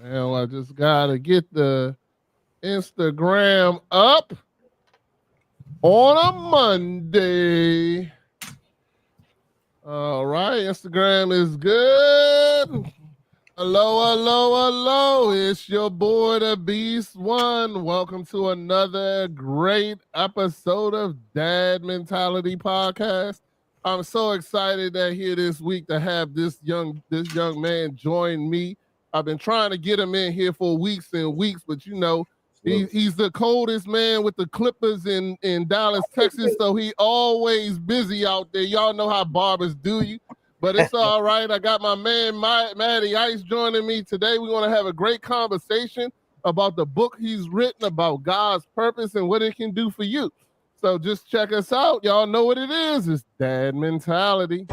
Well, I just gotta get the Instagram up on a Monday. All right, Instagram is good. Hello, hello, hello. It's your boy, the Beast One. Welcome to another great episode of Dad Mentality Podcast. I'm so excited that here this week to have this young man join me. I've been trying to get him in here for weeks and weeks, but he's the coldest man with the Clippers in Dallas, Texas. So he always busy out there. Y'all know how barbers do you. But it's all right. I got my man, Matty Ice, joining me today. We're going to have a great conversation about the book he's written about God's purpose and what it can do for you. So just check us out. Y'all know what it is. It's Dad Mentality.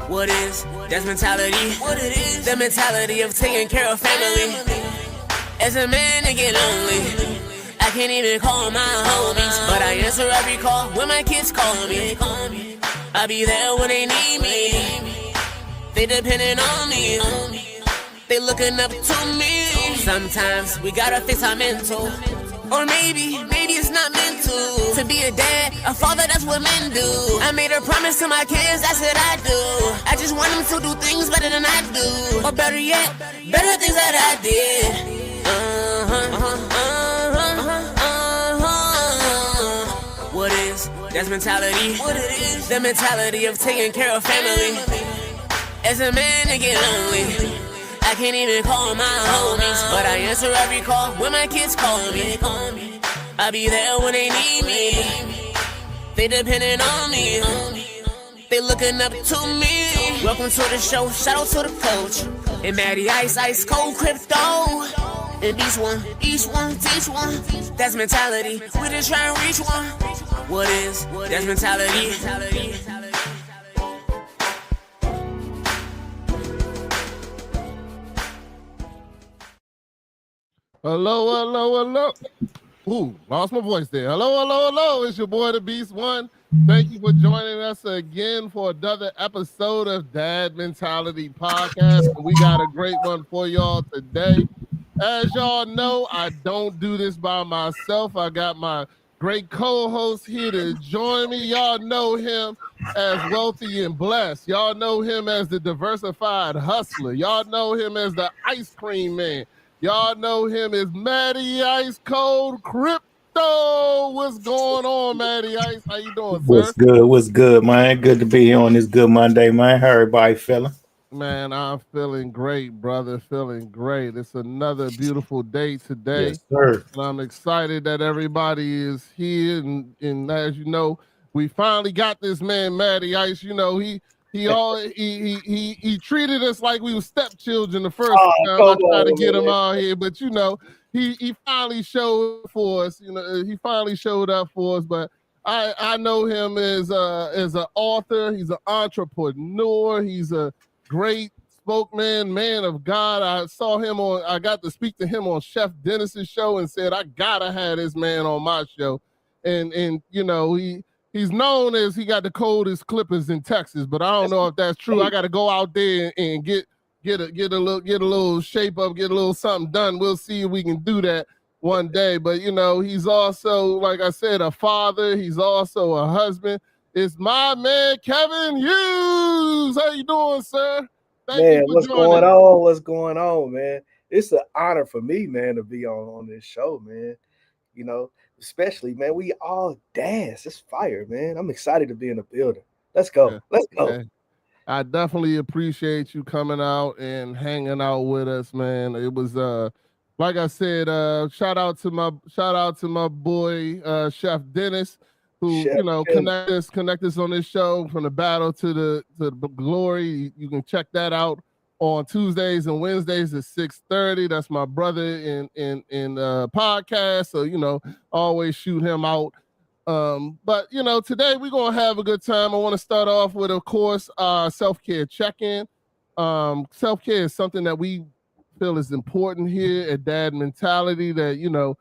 What is Dad's mentality? What it is? The mentality of taking care of family. As a man, I get lonely. I can't even call my homies, but I answer every call when my kids call me. I'll be there when they need me. They depending on me. They looking up to me. Sometimes we gotta fix our mental. Or maybe it's not meant to be a dad, a father, that's what men do. I made a promise to my kids, that's what I do. I just want them to do things better than I do. Or better yet, better things that I did. What is Dad's mentality? What it is? The mentality of taking care of family. As a man, I get lonely. I can't even call my homies, but I answer every call when my kids call me. I'll be there when they need me. They depending on me. They looking up to me. Welcome to the show, shout out to the coach. And Matty Ice, Ice Cold Crypto. And each one, teach one. That's mentality, we just try to reach one. What is That's mentality? Hello. Ooh, lost my voice there. Hello. It's your boy, the Beast One. Thank you for joining us again for another episode of Dad Mentality Podcast. We got a great one for y'all today. As y'all know, I don't do this by myself. I got my great co-host here to join me. Y'all know him as Wealthy and Blessed. Y'all know him as the Diversified Hustler. Y'all know him as the Ice Cream Man. Y'all know him as Matty Ice Cold Crypto. What's going on, Matty Ice? How you doing, sir? What's good, man? Good to be here on this good Monday, man. How everybody feeling? Man, I'm feeling great, brother. Feeling great. It's another beautiful day today. Yes, sir. And I'm excited that everybody is here. And as you know, we finally got this man, Matty Ice. You know, he treated us like we were stepchildren the first time I tried to get him out here. But, you know, he finally showed for us. You know, he finally showed up for us. But I know him as an author. He's an entrepreneur. He's a great spokesman, man of God. I got to speak to him on Chef Dennis's show and said, I gotta have this man on my show. And you know, he's known as he got the coldest Clippers in Texas, but I don't know if that's true. I got to go out there and get a little shape up, get a little something done. We'll see if we can do that one day. But you know, he's also, like I said, a father. He's also a husband. It's my man, Kevin Hughes. How you doing, sir? Man, what's going on? What's going on, man? It's an honor for me, man, to be on this show, man. You know, especially, man, we all dance. It's fire, man. I'm excited to be in the building. Let's go. Yeah. Let's go. Yeah. I definitely appreciate you coming out and hanging out with us, man. It was like I said, shout out to my boy Chef Dennis, who connect us on this show from the battle to the glory. You can check that out on Tuesdays and Wednesdays at 6:30. That's my brother in podcast. So, you know, always shoot him out. But you know, today we're gonna have a good time. I want to start off with, of course, self-care check-in. Self-care is something that we feel is important here at Dad Mentality, that, you know,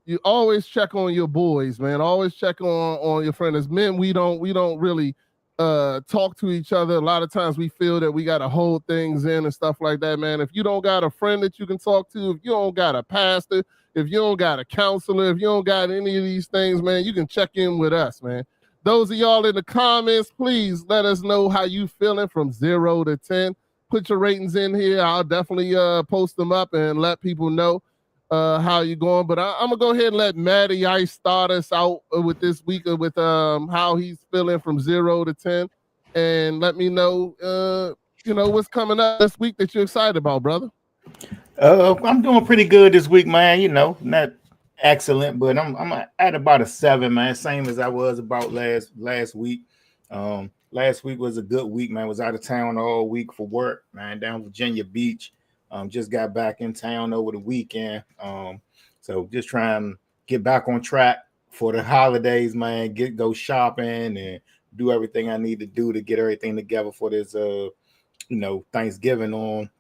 you always check on your boys, man. Always check on your friends. As men, we don't really talk to each other. A lot of times we feel that we got to hold things in and stuff like that, man. If you don't got a friend that you can talk to, if you don't got a pastor, if you don't got a counselor, if you don't got any of these things, man, you can check in with us, man. Those of y'all in the comments, please let us know how you feeling from 0 to 10. Put your ratings in here. I'll definitely post them up and let people know how you going. But I'm gonna go ahead and let Matty Ice start us out with this week with how he's feeling from 0 to 10, and let me know what's coming up this week that you're excited about, brother. I'm doing pretty good this week, man. You know, not excellent, but I'm at about a 7, man. Same as I was about last week. Last week was a good week, man. Was out of town all week for work, man, down Virginia Beach. Just got back in town over the weekend. So just trying to get back on track for the holidays, man. Go shopping and do everything I need to do to get everything together for this Thanksgiving on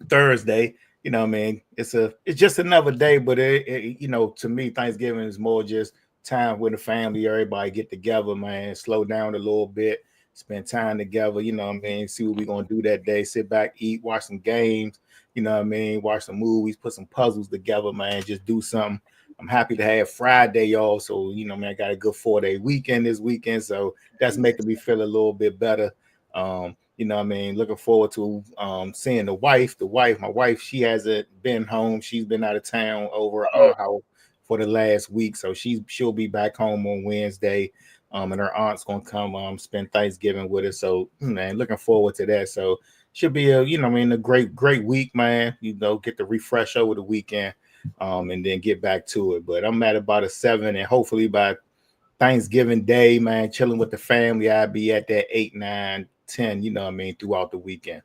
Thursday. You know, I mean, it's just another day, but to me, Thanksgiving is more just time with the family, everybody get together, man, slow down a little bit, spend time together, you know what I mean, see what we're going to do that day, sit back, eat, watch some games, you know what I mean, watch some movies, put some puzzles together, man, just do something. I'm happy to have Friday, y'all, so, you know, man, I got a good 4-day weekend this weekend, so that's making me feel a little bit better. You know what I mean, looking forward to seeing my wife, she hasn't been home, she's been out of town over at our house for the last week, so she'll be back home on Wednesday, and her aunt's gonna come spend Thanksgiving with us. So man, looking forward to that. So should be a great week, man. You know, get to refresh over the weekend, and then get back to it. But I'm at about a 7, and hopefully by Thanksgiving Day, man, chilling with the family, I'll be at that 8, 9, 10. You know what I mean, throughout the weekend.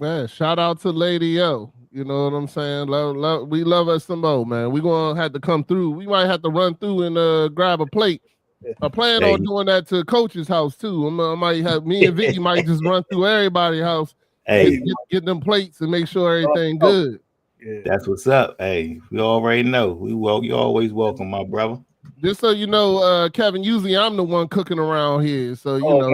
Man, shout out to Lady O. You know what I'm saying? We love us some more, man. We're going to have to come through. We might have to run through and grab a plate. I plan on doing that to Coach's house, too. I might have me and Vicky might just run through everybody's house, get them plates and make sure everything good. Yeah. That's what's up. Hey, we already know. You're always welcome, my brother. Just so you know, Kevin, usually I'm the one cooking around here. So you know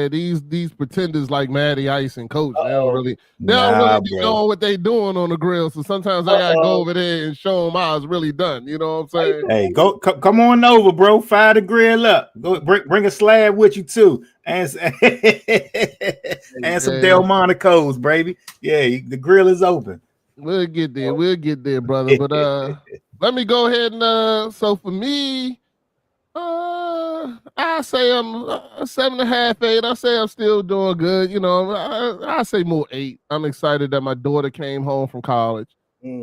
these pretenders like Matty Ice and Coach, they don't really be knowing what they doing on the grill. So sometimes I gotta go over there and show them how it's really done. You know what I'm saying? Hey, come on over, bro. Fire the grill up. Go bring a slab with you too, and some Delmonico's, baby. Yeah, the grill is open. We'll get there, brother. But let me go ahead and so for me, I say I'm 7.5, 8. I say I'm still doing good. You know, I say more 8. I'm excited that my daughter came home from college. You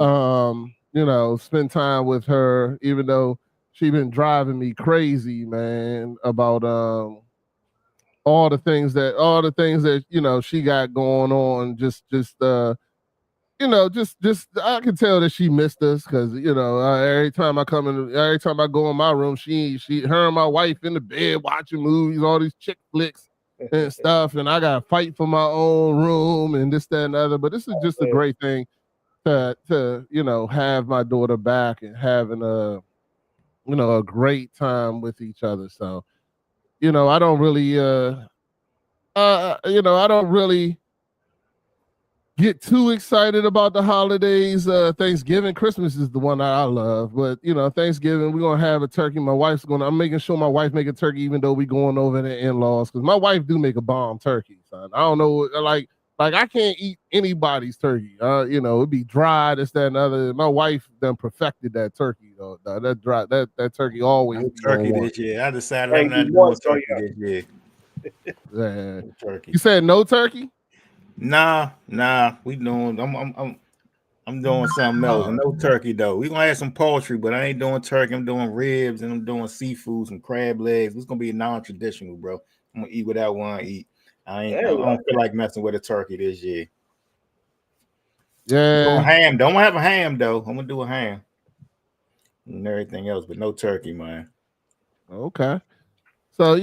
know, spend time with her, even though she been driving me crazy, man, about all the things that you know she got going on. Just I can tell that she missed us because every time I go in my room, her and my wife in the bed watching movies, all these chick flicks and stuff, and I gotta fight for my own room and this, that, and other. But this is just a great thing to have my daughter back and having a great time with each other. So I don't really get too excited about the holidays. Thanksgiving, Christmas is the one that I love. But Thanksgiving, we're gonna have a turkey. I'm making sure my wife make a turkey, even though we going over the in-laws, because my wife do make a bomb turkey, son. I don't know, like I can't eat anybody's turkey. It'd be dry, this, that, and other. My wife done perfected that turkey though. That turkey always turkey this year. I decided I'm not doing turkey this year. Yeah. Turkey. You said no turkey? Nah. We doing. I'm doing something else. No turkey though. We gonna have some poultry, but I ain't doing turkey. I'm doing ribs and I'm doing seafood, some crab legs. It's gonna be non-traditional, bro. I'm gonna eat what I want to eat. I don't feel like messing with a turkey this year. Yeah. Ham. Don't have a ham though. I'm gonna do a ham and everything else, but no turkey, man. Okay. So,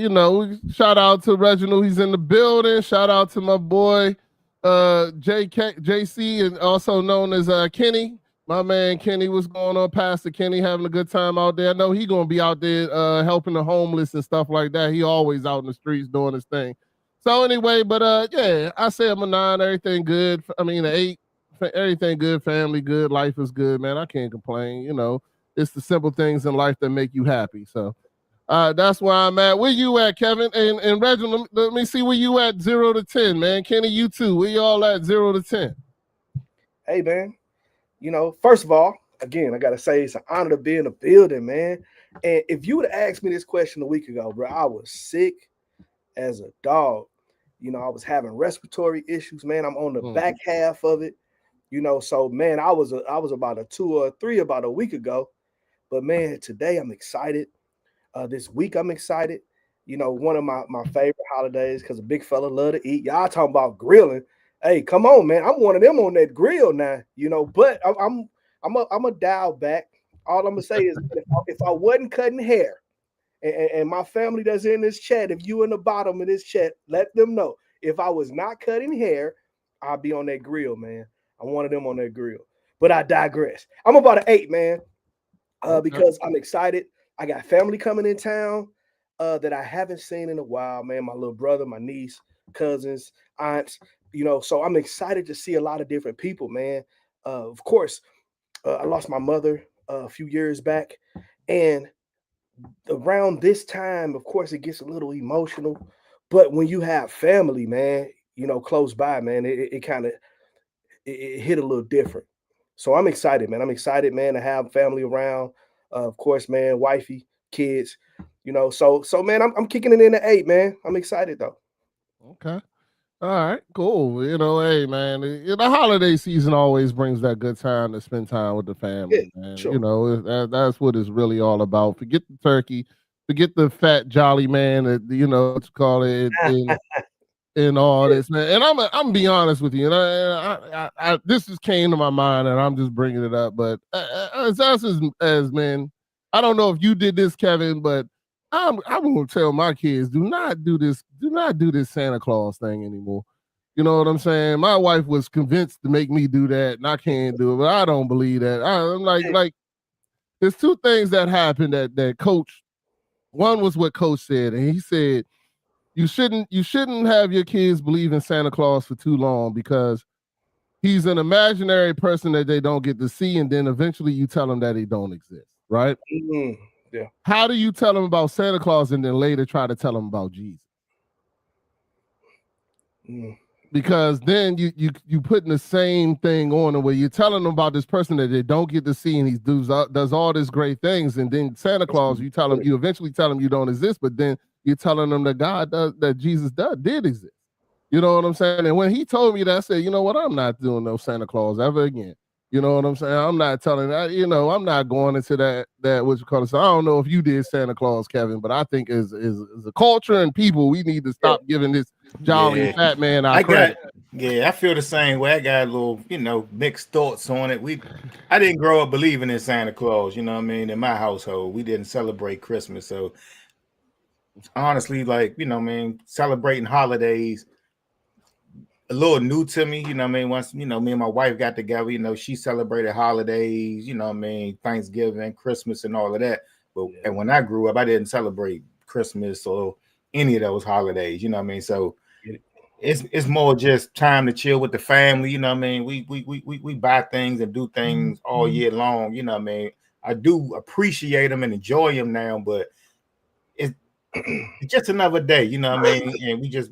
shout out to Reginald. He's in the building. Shout out to my boy, JC, and also known as Kenny, my man Kenny, what's going on? Pastor Kenny having a good time out there. I know he gonna be out there helping the homeless and stuff like that. He always out in the streets doing his thing. So anyway, but yeah, I say I'm a 9, everything good. I mean, an 8, everything good, family good, life is good, man. I can't complain. You know, it's the simple things in life that make you happy. So that's where I'm at. Where you at, Kevin? And Reginald, let me see where you at 0 to 10, man. Kenny, you too. Where y'all at 0 to 10? Hey, man. First of all, again, I gotta say it's an honor to be in the building, man. And if you would have asked me this question a week ago, bro, I was sick as a dog. I was having respiratory issues, man. I'm on the back half of it. So man, I was about a 2 or 3 about a week ago. But man, today I'm excited. This week I'm excited. One of my favorite holidays because a big fella love to eat. Y'all talking about grilling. Hey, come on, man. I'm one of them on that grill now, but I'm a dial back. All I'm gonna say is if I wasn't cutting hair, and my family that's in this chat, if you in the bottom of this chat, let them know. If I was not cutting hair, I'll be on that grill, man. I'm one of them on that grill. But I digress. I'm about an 8, man. Because I'm excited. I got family coming in town that I haven't seen in a while, man. My little brother, my niece, cousins, aunts, so I'm excited to see a lot of different people, man. Of course, I lost my mother a few years back, and around this time, of course, it gets a little emotional. But when you have family, man, close by, man, it kind of it hit a little different. So I'm excited, man. I'm excited, man, to have family around. Of course, man, wifey, kids, So man, I'm kicking it in at 8, man. I'm excited though. Okay. All right, cool. Hey, man, the holiday season always brings that good time to spend time with the family, man. Sure. That's what it's really all about. Forget the turkey, forget the fat jolly man that what you call it, and all this, man. And I'm be honest with you, and I this just came to my mind, and I'm just bringing it up. But as us as men, I don't know if you did this, Kevin, but I'm gonna tell my kids, do not do this Santa Claus thing anymore. You know what I'm saying? My wife was convinced to make me do that, and I can't do it, but I don't believe that. I'm like, there's 2 things that happened that Coach. One was what Coach said, and he said you shouldn't have your kids believe in Santa Claus for too long because he's an imaginary person that they don't get to see, and then eventually you tell them that he don't exist, right? Mm-hmm. Yeah. How do you tell them about Santa Claus and then later try to tell them about Jesus? Because then you putting the same thing on where you're telling them about this person that they don't get to see, and he does all these great things, and then Santa Claus, you eventually tell them you don't exist, but then you're telling them that Jesus did exist. You know what I'm saying? And when he told me that, I said, you know what? I'm not doing no Santa Claus ever again. You know what I'm saying? I'm not telling that. I'm not going into that what you call it. So I don't know if you did Santa Claus, Kevin, but I think as a culture and people, we need to stop giving this jolly fat man our credit. I feel the same way. I got a little, mixed thoughts on it. I didn't grow up believing in Santa Claus. You know what I mean? In my household, we didn't celebrate Christmas. So honestly, celebrating holidays a little new to me, once, me and my wife got together, she celebrated holidays, Thanksgiving, Christmas and all of that. But and when I grew up, I didn't celebrate Christmas or any of those holidays, So it's more just time to chill with the family, We buy things and do things all year long, I do appreciate them and enjoy them now, but it's just another day, And we just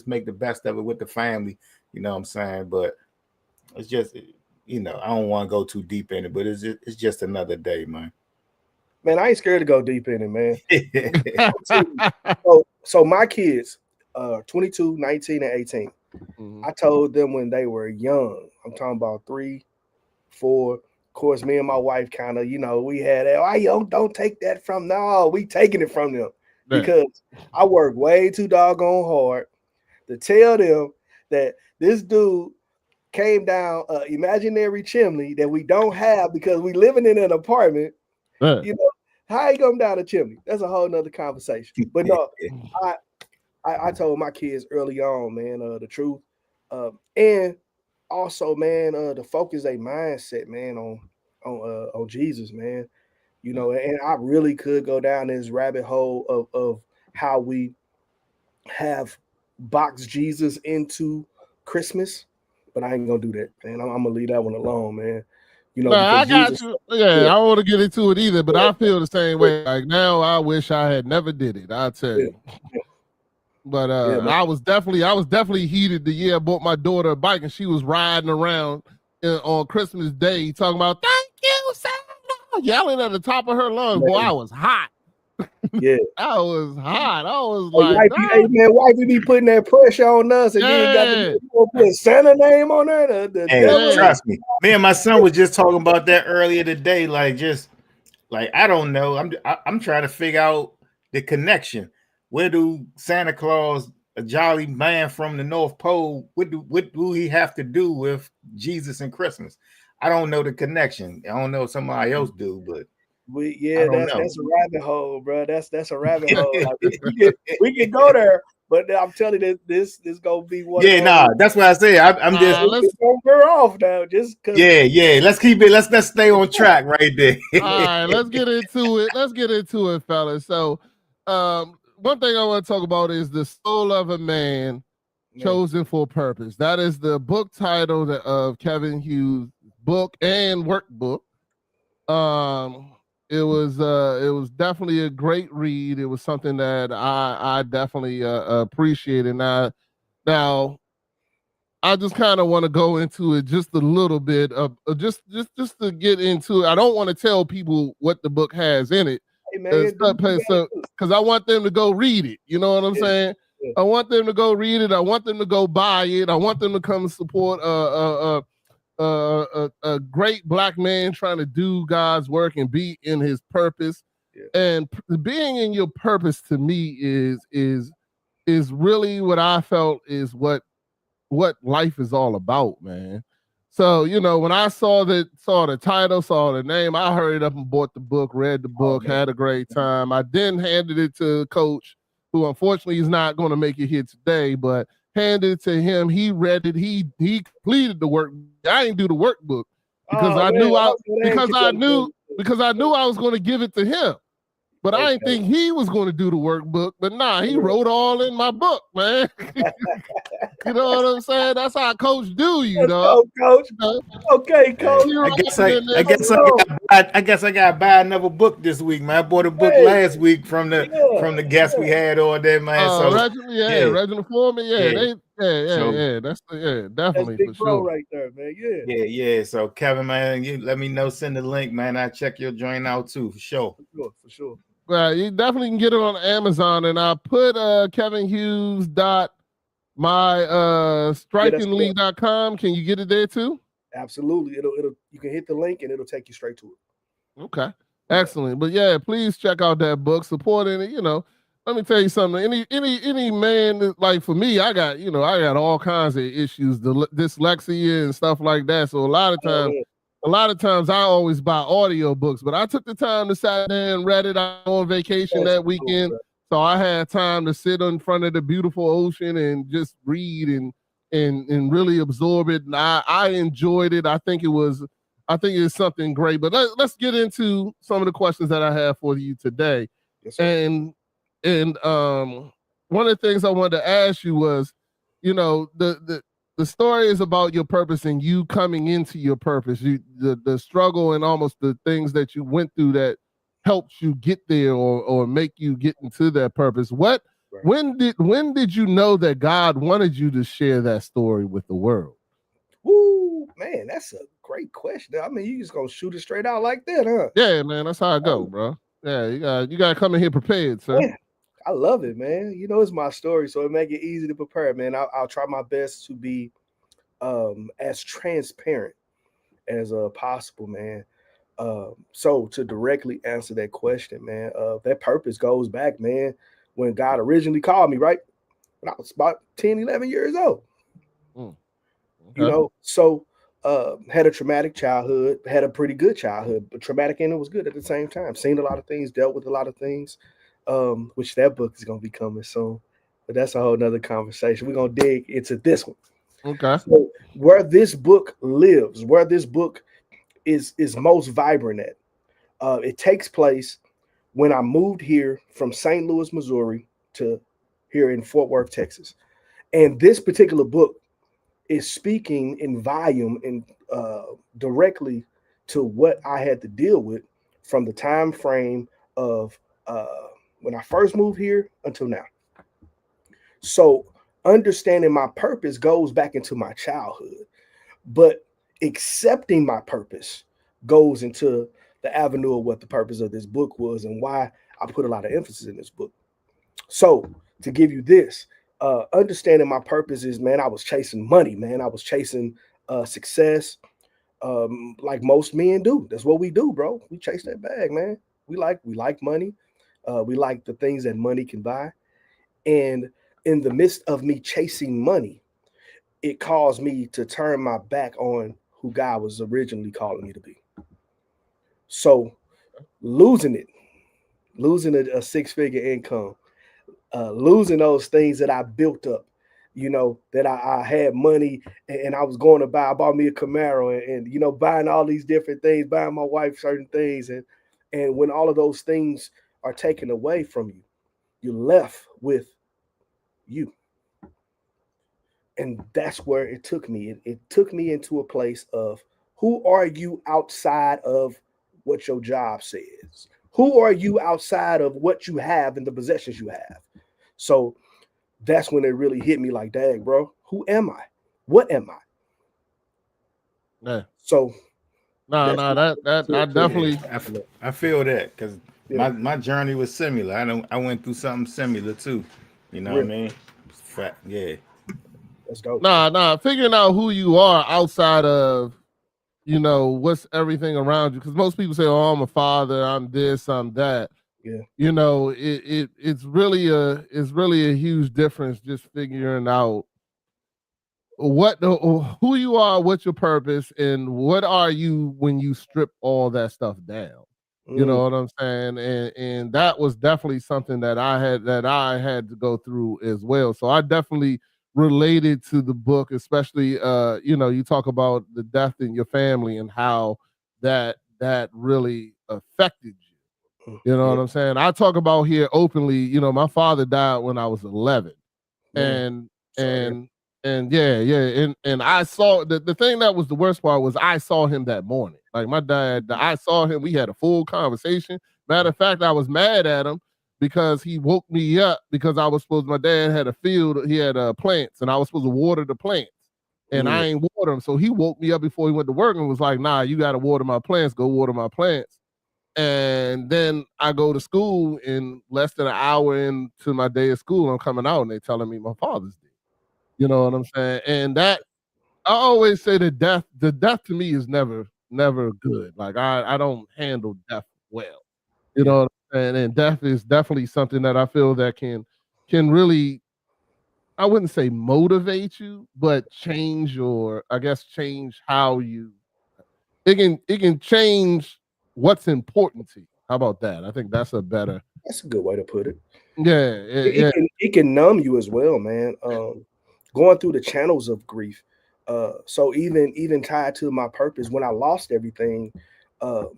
make the best of it with the family, you know what I'm saying? But it's just, I don't want to go too deep in it, but it's just another day, man. Man, I ain't scared to go deep in it, man. so my kids, 22, 19, and 18. Mm-hmm. I told them when they were young, I'm talking about 3, 4. Of course, me and my wife kind of, we had that. Don't take that from. No, we taking it from them. Because I work way too doggone hard to tell them that this dude came down an imaginary chimney that we don't have because we living in an apartment. How he come down a chimney? That's a whole nother conversation. But no, I told my kids early on, man, the truth. And also, man, to focus a mindset, man, on Jesus, man. You know, and I really could go down this rabbit hole of how we have boxed Jesus into Christmas, but I ain't gonna do that, man. I'm gonna leave that one alone, man. You know, No, I because got Jesus, you. Yeah, I don't want to get into it either, but I feel the same way. Like now, I wish I had never did it. I tell yeah, you. But yeah, man. I was definitely heated the year I bought my daughter a bike and she was riding around on Christmas Day talking about thank you, Santa, yelling at the top of her lungs. Boy, I was hot. Yeah. I was hot. I was Hey, like, wifey, hey, man, wifey be putting that pressure on us, and then got yeah, to put Santa name on there. The Hey, devil. trust me. Me and my son was just talking about that earlier today. Like I don't know. I'm trying to figure out the connection. Where do Santa Claus, a jolly man from the North Pole, what do he have to do with Jesus and Christmas? I don't know the connection. I don't know if somebody else do, but I don't know. That's a rabbit hole, bro. That's a rabbit hole. Like we can go there, but I'm telling you, this gonna be one of Yeah, those. nah, that's what I say. I'm just let's Gonna veer off now, just because. yeah. Let's keep it. Let's stay on track right there. all right, let's get into it. Let's get into it, fellas. So, one thing I want to talk about is the soul of a man chosen for purpose. That is the book title of Kevin Hughes' book and workbook. It was definitely a great read. It was something that I definitely appreciated. Now I just kind of want to go into it just a little bit of just to get into it. I don't want to tell people what the book has in it, Hey, man, because I want them to go read it. You know what I'm saying? Yeah. I want them to go read it. I want them to go buy it. I want them to come support a great black man trying to do God's work and be in his purpose. Yeah. And being in your purpose to me is really what I felt is what life is all about, man. So, you know, when I saw the title, saw the name, I hurried up and bought the book, read the book, had a great time. I then handed it to Coach, who unfortunately is not going to make it here today, but handed it to him. He read it. He completed the work. I didn't do the workbook because I knew I was going to give it to him. But I didn't think he was going to do the workbook. But nah, he wrote all in my book, man. You know what I'm saying? That's how Coach do, you know. Coach. Okay, Coach. I guess I got to buy another book this week, man. I bought a book last week from the guests we had on there, man. So Reginald Foreman, that's definitely that's big for sure. right there, man. Yeah. So Kevin, man, you let me know, send the link, man. I check your joint out too, for sure. For sure. Well, you definitely can get it on Amazon, and I put Kevin Hughes strikingleague.com. Can you get it there too? Absolutely. It'll you can hit the link and it'll take you straight to it. Okay. Excellent. But yeah, please check out that book, supporting it. You know, let me tell you something. Any man, like for me, I got all kinds of issues, the dyslexia and stuff like that. So a lot of times I always buy audio books, but I took the time to sit there and read it. I was on vacation that weekend. So I had time to sit in front of the beautiful ocean and just read and really absorb it. And I enjoyed it. I think it's something great. But let's get into some of the questions that I have for you today. Yes, sir. And one of the things I wanted to ask you was, you know, the story is about your purpose and you coming into your purpose. The struggle and almost the things that you went through that helps you get there or make you get into that purpose. When did you know that God wanted you to share that story with the world? Woo, man, that's a great question. I mean, you just gonna shoot it straight out like that, huh? Yeah, man, that's how I go, bro. Yeah, you gotta come in here prepared, sir. Man, I love it, man. You know, it's my story, so it make it easy to prepare, man. I'll try my best to be as transparent as possible, man. So to directly answer that question, man, that purpose goes back, man, when God originally called me, right? When I was about 10, 11 years old. Okay. You know, so had a traumatic childhood, had a pretty good childhood, but traumatic and it was good at the same time. Seen a lot of things, dealt with a lot of things, which that book is going to be coming soon. But that's a whole nother conversation. We're going to dig into this one. Okay. So where this book lives, where this book is most vibrant at, it takes place when I moved here from St. Louis, Missouri to here in Fort Worth, Texas. And this particular book is speaking in volume and directly to what I had to deal with from the time frame of uh, when I first moved here until now. So understanding my purpose goes back into my childhood, but accepting my purpose goes into the avenue of what the purpose of this book was and why I put a lot of emphasis in this book. So to give you this, understanding my purpose is, man, I was chasing money, man. I was chasing success, like most men do. That's what we do, bro. We chase that bag, man. We like money. We like the things that money can buy. And in the midst of me chasing money, it caused me to turn my back on who God was originally calling me to be. So losing it, losing a six-figure income, losing those things that I built up, that I had money and I was going to buy. I bought me a Camaro and buying all these different things, buying my wife certain things. And when all of those things are taken away from you, you're left with you. And that's where it took me. It took me into a place of who are you outside of what your job says? Who are you outside of what you have and the possessions you have? So that's when it really hit me like, dang, bro, who am I? What am I? Yeah. So No, that's no, that I Yeah, definitely. I feel that because yeah, my journey was similar. I went through something similar too. You know what I real. mean? Yeah. That's dope. Nah, figuring out who you are outside of what's everything around you. Because most people say, "Oh, I'm a father. I'm this. I'm that." Yeah. It's really a huge difference just figuring out who you are, what's your purpose, and what are you when you strip all that stuff down. You Mm, know what I'm saying? And that was definitely something that I had to go through as well. So I definitely related to the book, especially you talk about the death in your family and how that really affected you. You know yeah, what I'm saying? I talk about here openly, my father died when I was 11. man. And Sorry. and and yeah, and I saw the thing that was the worst part was I saw him that morning. Like my dad, I saw him, we had a full conversation. Matter of fact, I was mad at him because he woke me up because my dad had a field, he had plants, and I was supposed to water the plants. And Mm, I ain't water them. So he woke me up before he went to work and was like, nah, you gotta water my plants, go water my plants. And then I go to school in less than an hour into my day of school. I'm coming out and they telling me my father's dead. You know what I'm saying? And that I always say the death to me is never good. Like I don't handle death well. You yeah. know what I'm saying? And death is definitely something that I feel that can really, I wouldn't say motivate you, but change your, I guess, change how you, it can change what's important to you. How about that? I think that's a better. That's a good way to put it. Yeah, It, yeah. it can it can numb you as well, man. Going through the channels of grief. So even tied to my purpose, when I lost everything, um,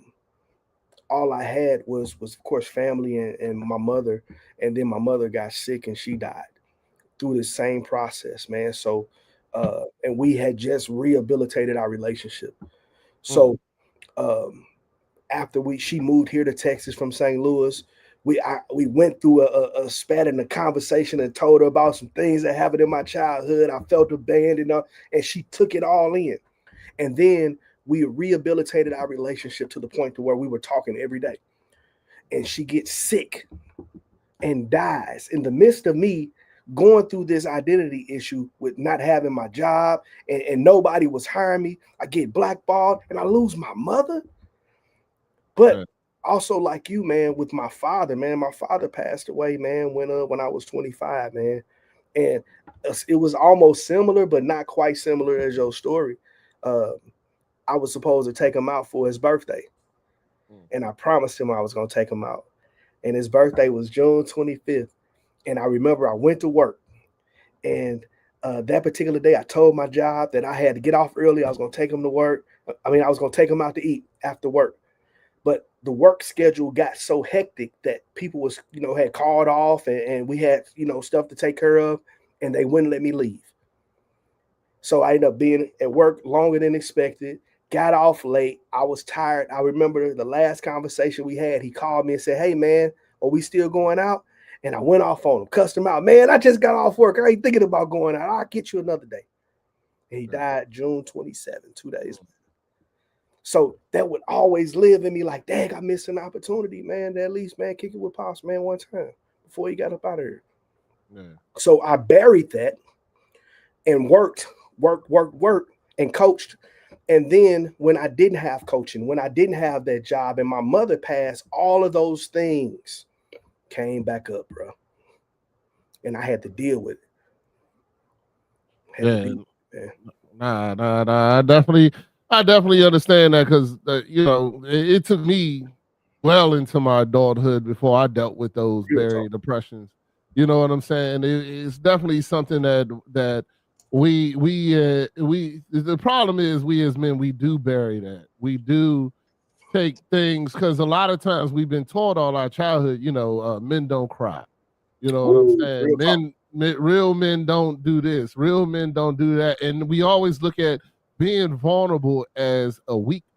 all I had was of course family and my mother, and then my mother got sick and she died through the same process, man. So and we had just rehabilitated our relationship. Mm, So um, after we she moved here to Texas from St. Louis, we went through a spat in a conversation and told her about some things that happened in my childhood. I felt abandoned, and she took it all in. And then we rehabilitated our relationship to the point to where we were talking every day. And she gets sick and dies in the midst of me going through this identity issue with not having my job and nobody was hiring me. I get blackballed and I lose my mother. But yeah. also like you, man, with my father, man, my father passed away, man, when I was 25, man. And it was almost similar, but not quite similar as your story. Uh, I was supposed to take him out for his birthday, Mm, and I promised him I was going to take him out. And his birthday was June 25th. And I remember I went to work and That particular day, I told my job that I had to get off early. I was going to take them to work. I was going to take them out to eat after work. But the work schedule got so hectic that people was, had called off and we had, stuff to take care of, and they wouldn't let me leave. So I ended up being at work longer than expected, got off late. I was tired. I remember the last conversation we had, he called me and said, "Hey man, are we still going out?" And I went off on him, cussed him out. "Man, I just got off work. I ain't thinking about going out. I'll get you another day." And he died June 27, 2 days later. So that would always live in me like, dang, I missed an opportunity, man, to at least, man, kick it with Pops, man, one time before he got up out of here. Yeah. So I buried that and worked, and coached. And then when I didn't have coaching, when I didn't have that job and my mother passed, all of those things came back up, bro. And I had to deal with it. Nah. I definitely understand that because, it took me well into my adulthood before I dealt with those buried depressions. You know what I'm saying? It's definitely something that we the problem is we as men, we do bury that. We do take things because a lot of times we've been taught all our childhood, men don't cry. You know what I'm saying? Real men don't do this. Real men don't do that. And we always look at being vulnerable as a weakness.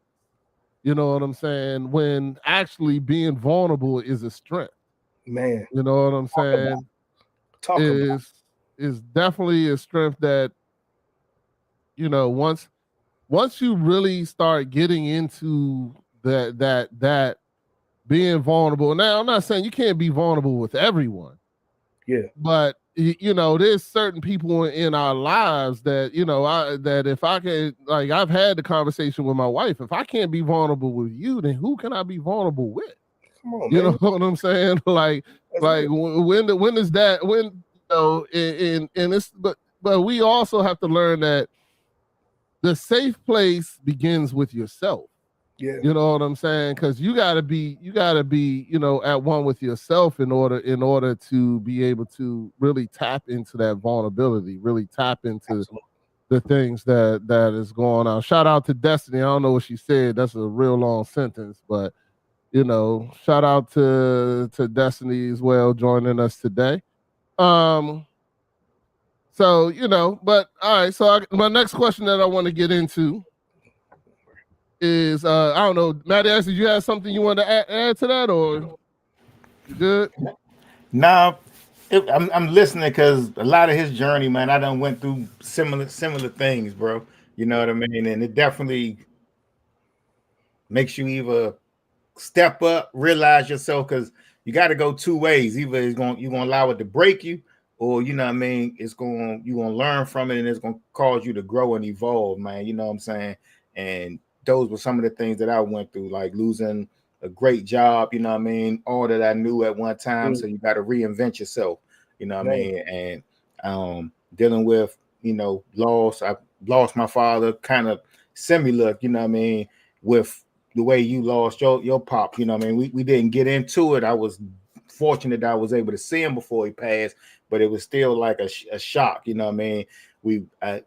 You know what I'm saying? When actually being vulnerable is a strength. Man. You know what I'm saying? Is definitely a strength that, once you really start getting into that being vulnerable. Now, I'm not saying you can't be vulnerable with everyone. Yeah. But there's certain people in our lives that, that if I can, like, I've had the conversation with my wife. If I can't be vulnerable with you, then who can I be vulnerable with? Come on, you man. know what I'm saying? Like when is that, and it's, but we also have to learn that the safe place begins with yourself. Yeah. You know what I'm saying? Because you gotta be, at one with yourself in order to be able to really tap into that vulnerability, really tap into the things that is going on. Shout out to Destiny. I don't know what she said. That's a real long sentence, but shout out to Destiny as well, joining us today. So, but all right. So my next question that I want to get into is I don't know, Matty, did you have something you want to add to that, or you good? No, I'm listening because a lot of his journey, man, I done went through similar things, bro. You know what I mean? And it definitely makes you either step up, realize yourself, because you got to go two ways. Either you're gonna allow it to break you, or you're gonna learn from it, and it's gonna cause you to grow and evolve, man. You know what I'm saying? And those were some of the things that I went through, like losing a great job, all that I knew at one time. So you got to reinvent yourself, you know what I mean? And dealing with, loss. I lost my father, kind of similar, with the way you lost your pop, I mean? We didn't get into it. I was fortunate that I was able to see him before he passed, but it was still like a shock, I mean?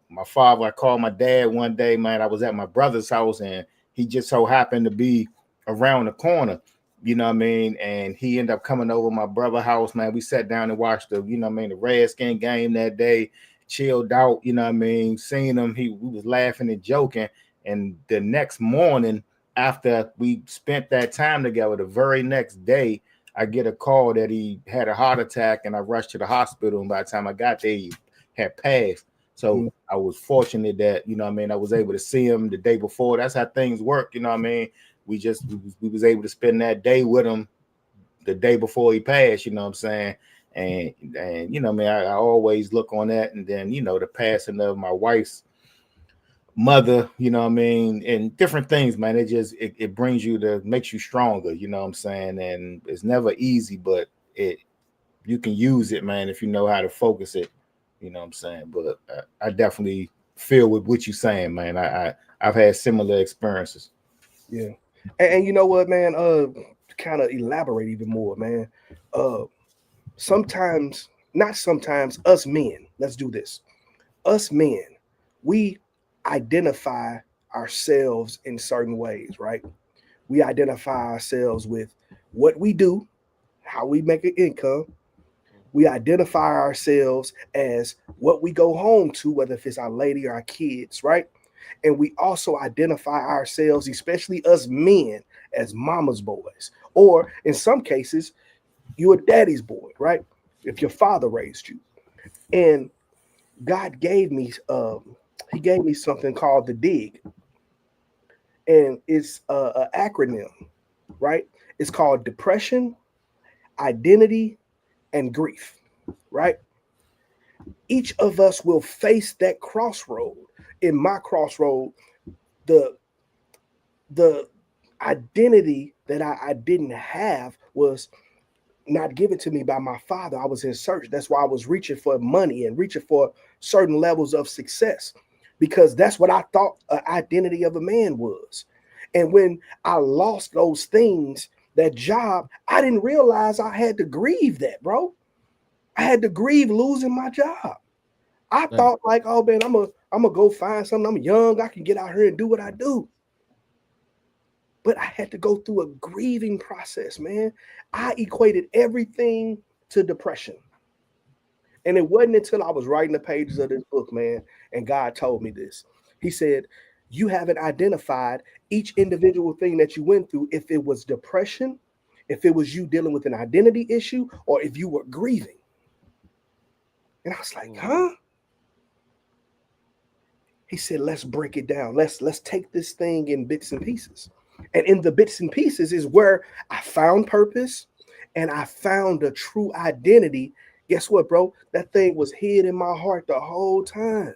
My father, I called my dad one day, man. I was at my brother's house and he just so happened to be around the corner, what I mean? And he ended up coming over my brother's house, man. We sat down and watched the Redskin game that day, chilled out, what I mean? Seeing him, we was laughing and joking. And the next morning, after we spent that time together, the very next day, I get a call that he had a heart attack, and I rushed to the hospital. And by the time I got there, he had passed. So I was fortunate that, I was able to see him the day before. That's how things work, I mean? We was able to spend that day with him the day before he passed, what I'm saying? And I always look on that. And then, the passing of my wife's mother, what I mean? And different things, man. It brings you makes you stronger, what I'm saying? And it's never easy, but you can use it, man, if you know how to focus it. You know what I'm saying? But I definitely feel with what you're saying, man. I've had similar experiences. Yeah. And you know what, man? Kind of elaborate even more, man. Sometimes, not sometimes, us men, let's do this. us men, we identify ourselves in certain ways, right? We identify ourselves with what we do, how we make an income. We identify ourselves as what we go home to, whether if it's our lady or our kids, right? And we also identify ourselves, especially us men, as mama's boys. Or in some cases, you're a daddy's boy, right? If your father raised you. And God gave me he gave me something called the dig. And it's an acronym, right? It's called depression, identity, and grief, right? Each of us will face that crossroad. In my crossroad, the the identity that I didn't have was not given to me by my father. I was in search. That's why I was reaching for money and reaching for certain levels of success, because that's what I thought an identity of a man was. And when I lost those things, that job, I didn't realize I had to grieve that, bro. I had to grieve losing my job. I thought like, oh man, I'm gonna go find something. I'm young. I can get out here and do what I do. But I had to go through a grieving process, man. I equated everything to depression. And it wasn't until I was writing the pages of this book, man, and God told me this. He said, you haven't identified each individual thing that you went through, if it was depression, if it was you dealing with an identity issue, or if you were grieving. And I was like, huh? He said, let's break it down. Let's take this thing in bits and pieces. And in the bits and pieces is where I found purpose and I found a true identity. Guess what, bro? That thing was hid in my heart the whole time.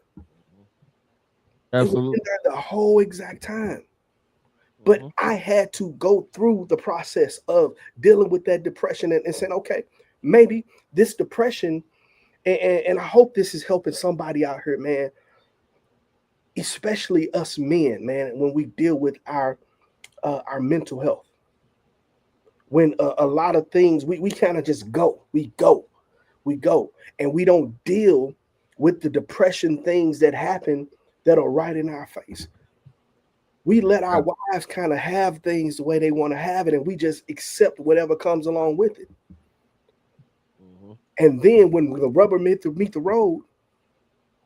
Absolutely. It was in there the whole exact time. But I had to go through the process of dealing with that depression and saying, okay, maybe this depression, and I hope this is helping somebody out here, man, especially us men, man, when we deal with our mental health. When a lot of things, we kind of just go, and we don't deal with the depression things that happen that are right in our face. We let our wives kind of have things the way they want to have it, and we just accept whatever comes along with it. And then when the rubber meet the road,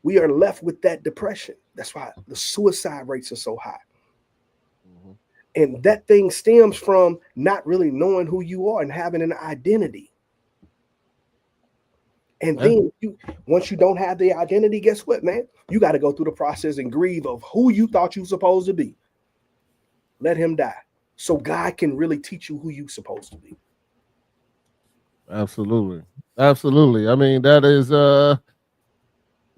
we are left with that depression. That's why the suicide rates are so high. And that thing stems from not really knowing who you are and having an identity. And then once you don't have the identity, guess what, man? You got to go through the process and grieve of who you thought you were supposed to be. Let him die so God can really teach you who you're supposed to be. Absolutely. I mean, that is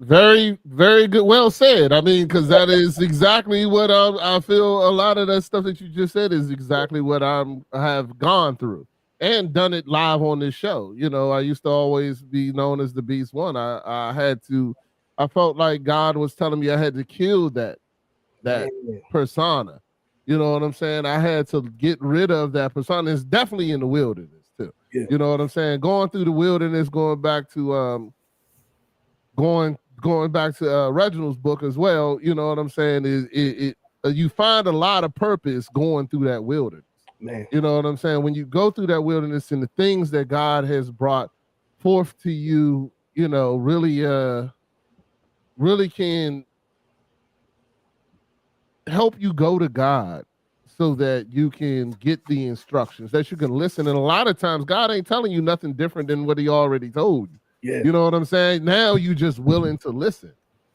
very, very good. Well said. I mean, because that is exactly what I feel. A lot of that stuff that you just said is exactly what I have gone through and done it live on this show. You know, I used to always be known as the Beast One. I felt like God was telling me I had to kill that persona. You know what I'm saying? I had to get rid of that persona. It's definitely in the wilderness too. Yeah. You know what I'm saying? Going through the wilderness, going back to Reginald's book as well. You know what I'm saying? Is you find a lot of purpose going through that wilderness. Man. You know what I'm saying? When you go through that wilderness and the things that God has brought forth to you, you know, really can help you go to God so that you can get the instructions, that you can listen. And a lot of times God ain't telling you nothing different than what he already told you. Yeah. You know what I'm saying? Now you just willing to listen.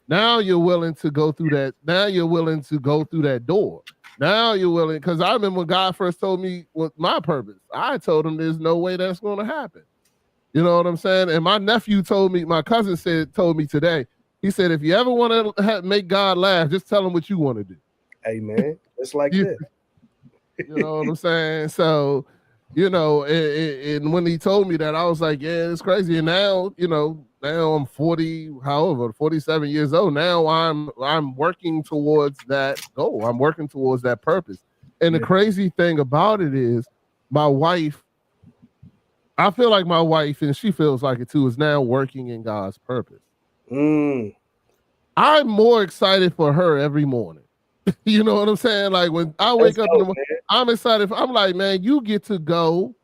Now you're willing to go through that. Now you're willing to go through that door. Now you're willing, because I remember when God first told me what my purpose, I told him there's no way that's going to happen. You know what I'm saying? And my nephew my cousin told me today, he said, if you ever want to make God laugh, just tell him what you want to do. Hey, man, it's like that. You know what I'm saying? So, you know, and when he told me that, I was like, yeah, it's crazy. And now, you know, now I'm 47 years old. Now I'm working towards that goal. I'm working towards that purpose. And the crazy thing about it is my wife, I feel like my wife, and she feels like it too, is now working in God's purpose. I'm more excited for her every morning. You know what I'm saying? Like when I wake up in the morning, I'm excited. I'm like, man, you get to go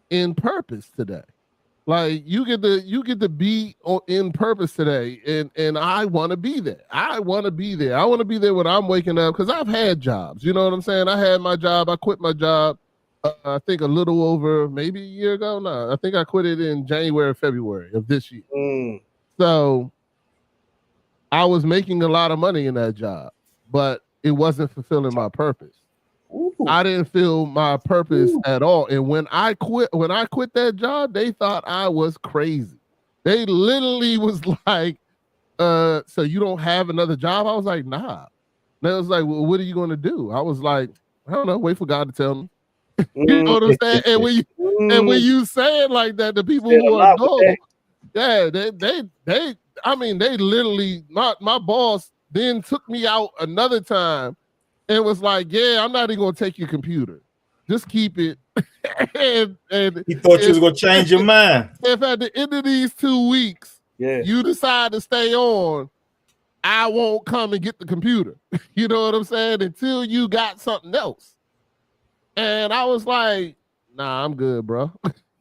in purpose today. Like you get to be in purpose today, and I want to be there. I want to be there. I want to be there when I'm waking up because I've had jobs. You know what I'm saying? I had my job. I quit my job. I think a little over maybe a year ago. No, I think I quit it in January, February of this year. So I was making a lot of money in that job, but it wasn't fulfilling my purpose. Ooh. I didn't feel my purpose at all. And when I quit that job, they thought I was crazy. They literally was like, so you don't have another job? I was like, nah. They was like, well, what are you going to do? I was like, I don't know, wait for God to tell me. You know what I'm saying? And when you say it like that, the people who are adult, yeah, they I mean, they literally, my boss then took me out another time and was like, yeah, I'm not even gonna take your computer. Just keep it. and he thought you was gonna change your mind. If at the end of these 2 weeks, you decide to stay on, I won't come and get the computer. You know what I'm saying? Until you got something else. And I was like, nah, I'm good, bro.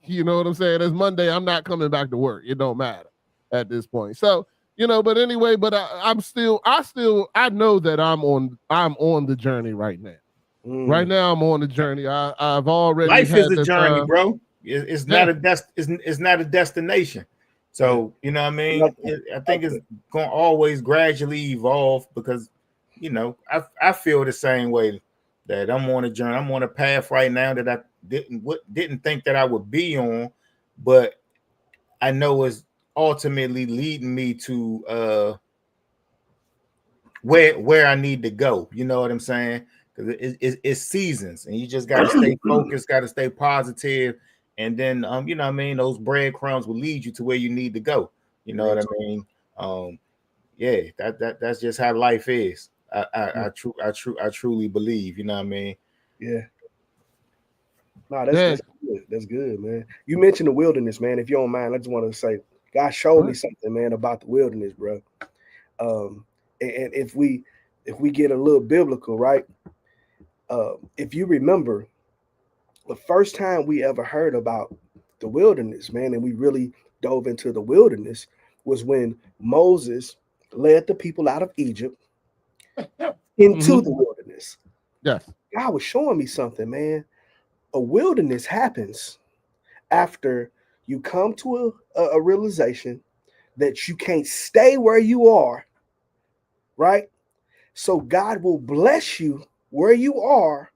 You know what I'm saying? It's Monday. I'm not coming back to work. It don't matter at this point. So, you know, but anyway, but I know that I'm on the journey right now. Right now, I'm on the journey. I've already life is a journey, bro. It's not it's not a destination. So you know what I mean. I think it's gonna always gradually evolve because you know I feel the same way that I'm on a journey. I'm on a path right now that I didn't think that I would be on, but I know it's ultimately leading me to where I need to go. You know what I'm saying? Because it's seasons, and you just got to stay focused, got to stay positive, and then you know what I mean. Those breadcrumbs will lead you to where you need to go. You know what I mean? Yeah, that's just how life is. I truly believe. You know what I mean? Yeah. No, that's good. That's good, man. You mentioned the wilderness, man. If you don't mind, I just want to say, God showed me something, man, about the wilderness, bro. And if we get a little biblical, right? If you remember, the first time we ever heard about the wilderness, man, and we really dove into the wilderness was when Moses led the people out of Egypt into the wilderness. Yes. God was showing me something, man. A wilderness happens after you come to a realization that you can't stay where you are, right? So God will bless you where you are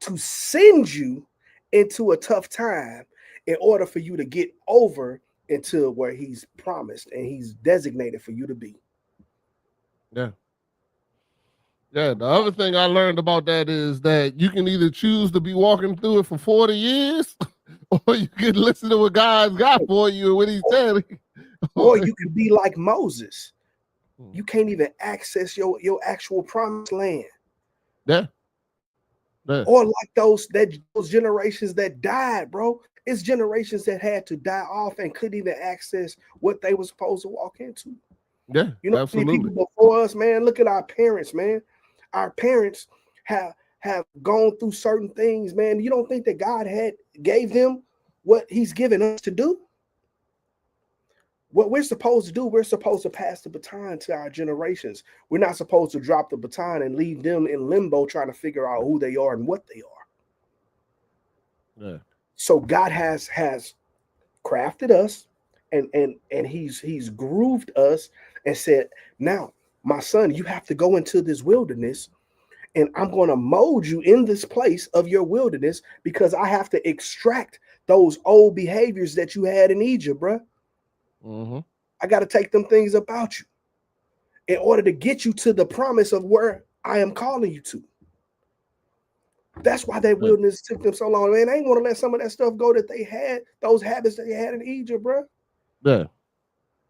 to send you into a tough time in order for you to get over into where he's promised and he's designated for you to be. Yeah. Yeah, the other thing I learned about that is that you can either choose to be walking through it for 40 years or you can listen to what God's got for you and what he's telling you. Or you can be like Moses. You can't even access your actual promised land. Yeah. Or like those generations that died, bro. It's generations that had to die off and couldn't even access what they were supposed to walk into. Yeah, you know, absolutely. People before us, man. Look at our parents, man. Our parents have gone through certain things, man. You don't think that God gave them what he's given us to do? What we're supposed to do, we're supposed to pass the baton to our generations. We're not supposed to drop the baton and leave them in limbo trying to figure out who they are and what they are. Yeah. So God has crafted us and he's grooved us and said, now, my son, you have to go into this wilderness and I'm going to mold you in this place of your wilderness because I have to extract those old behaviors that you had in Egypt, bro. I got to take them things about you in order to get you to the promise of where I am calling you to. That's why that wilderness took them so long, man. They ain't want to let some of that stuff go that they had, those habits that they had in Egypt, bro. Yeah.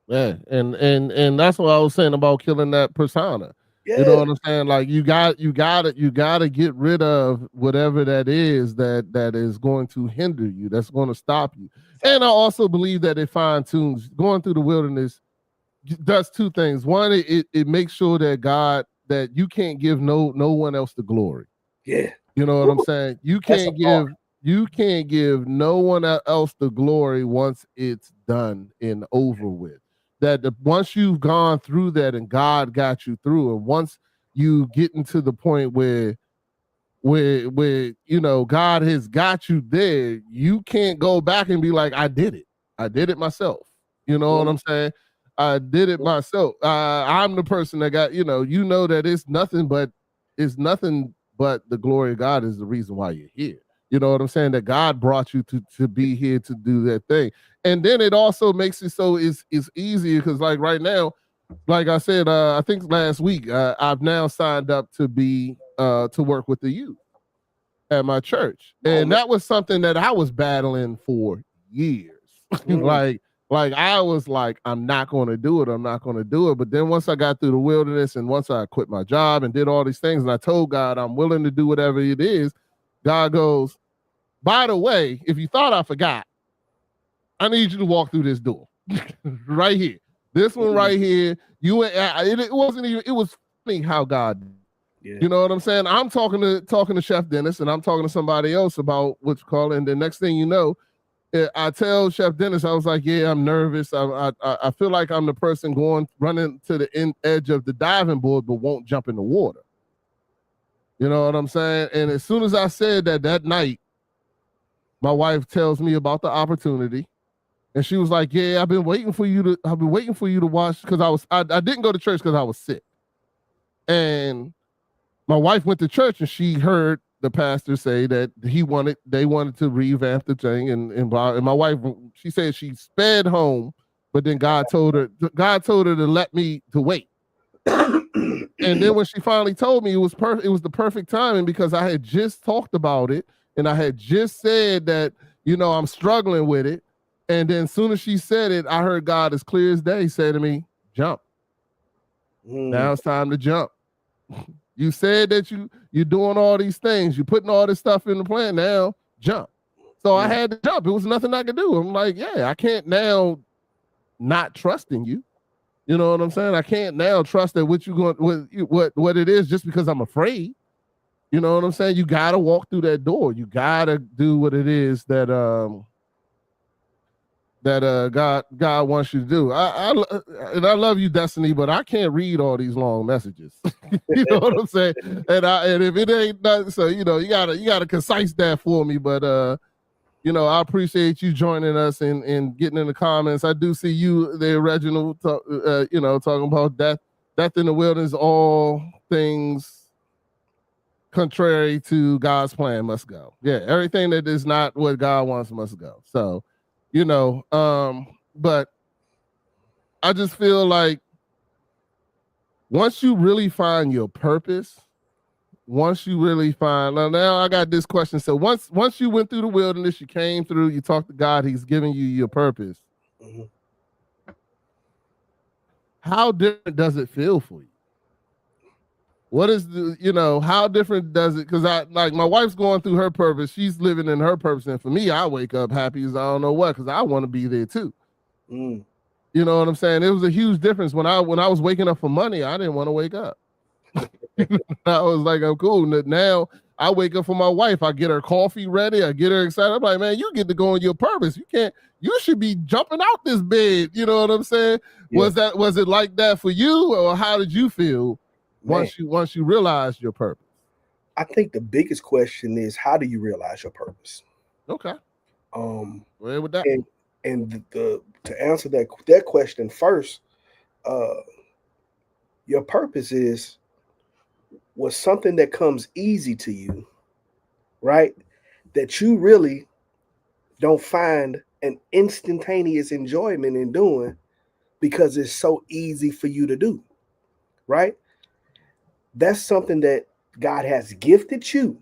Yeah. And that's what I was saying about killing that persona. Yeah. You know what I'm saying? Like you gotta get rid of whatever that is that is going to hinder you, that's going to stop you. And I also believe that it fine tunes going through the wilderness. does two things. One, it makes sure that you can't give no one else the glory. Yeah. You know what I'm saying? You can't give no one else the glory once it's done and over with. Once you've gone through that and God got you through, and once you get into the point where God has got you there, you can't go back and be like, I did it myself. You know what I'm saying? I did it myself. I'm the person that got, that it's nothing but the glory of God is the reason why you're here. You know what I'm saying? That God brought you to be here to do that thing. And then it also makes it so it's easier because like right now, like I said, I think last week, I've now signed up to be to work with the youth at my church. And that was something that I was battling for years. Like I was like, I'm not going to do it. But then once I got through the wilderness and once I quit my job and did all these things and I told God I'm willing to do whatever it is, God goes, by the way, if you thought I forgot, I need you to walk through this door right here. This one right here. It wasn't even, it was funny how God did. Yeah. You know what I'm saying? I'm talking to Chef Dennis and I'm talking to somebody else about what you call it. And the next thing you know, I tell Chef Dennis, I was like, yeah, I'm nervous. I feel like I'm the person running to the edge of the diving board, but won't jump in the water. You know what I'm saying? And as soon as I said that night, my wife tells me about the opportunity. And she was like, yeah, I've been waiting for you to watch because I didn't go to church because I was sick. And my wife went to church and she heard the pastor say that they wanted to revamp the thing and my wife, she said she sped home, but then God told her to wait. And then when she finally told me, it was the perfect timing because I had just talked about it and I had just said that, I'm struggling with it. And then as soon as she said it, I heard God as clear as day say to me, jump. Now it's time to jump. You said that you're doing all these things. You're putting all this stuff in the plan. Now jump. So I had to jump. It was nothing I could do. I'm like, yeah, I can't now not trust in you. You know what I'm saying? I can't now trust that what it is just because I'm afraid. You know what I'm saying? You got to walk through that door. You got to do what it is that God wants you to do. I love you, Destiny, but I can't read all these long messages. You know what I'm saying? And if it ain't nothing, so you gotta concise that for me. But I appreciate you joining us and getting in the comments. I do see you there, Reginald. Talking about death in the wilderness, all things contrary to God's plan must go. Yeah, everything that is not what God wants must go. So. But I just feel like once you really find your purpose, now I got this question. So once you went through the wilderness, you came through, you talked to God, he's giving you your purpose. Mm-hmm. How different does it feel for you? What is how different does it? Because my wife's going through her purpose. She's living in her purpose. And for me, I wake up happy as I don't know what, because I want to be there too. Mm. You know what I'm saying? It was a huge difference. When I was waking up for money, I didn't want to wake up. I was like, I'm cool. Now I wake up for my wife. I get her coffee ready. I get her excited. I'm like, man, you get to go on your purpose. You should be jumping out this bed. You know what I'm saying? Yeah. Was it like that for you, or how did you feel? Man. Once you realize your purpose? I think the biggest question is, how do you realize your purpose? Okay. Where would that? And to answer that question first, your purpose was something that comes easy to you, right? That you really don't find an instantaneous enjoyment in doing because it's so easy for you to do, right? That's something that God has gifted you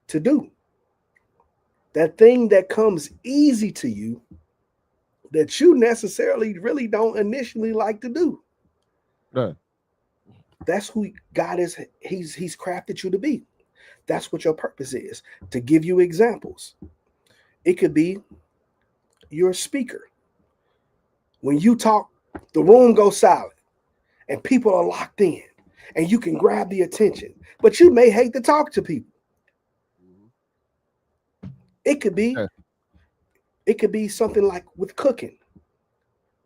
to do. That thing that comes easy to you that you necessarily really don't initially like to do. Right. That's who God is. He's crafted you to be. That's what your purpose is. To give you examples, it could be you're a speaker. When you talk The room goes silent and people are locked in and you can grab the attention, but you may hate to talk to people. It could be something like with cooking.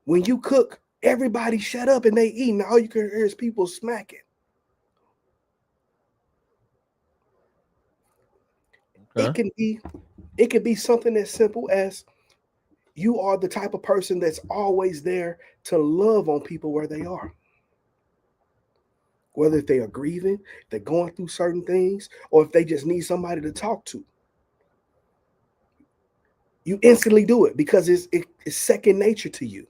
When you cook, everybody shut up and they eat, and all you can hear is people smacking. Okay. It can be something as simple as you are the type of person that's always there to love on people where they are. Whether if they are grieving, if they're going through certain things, or if they just need somebody to talk to. You instantly do it because it's second nature to you.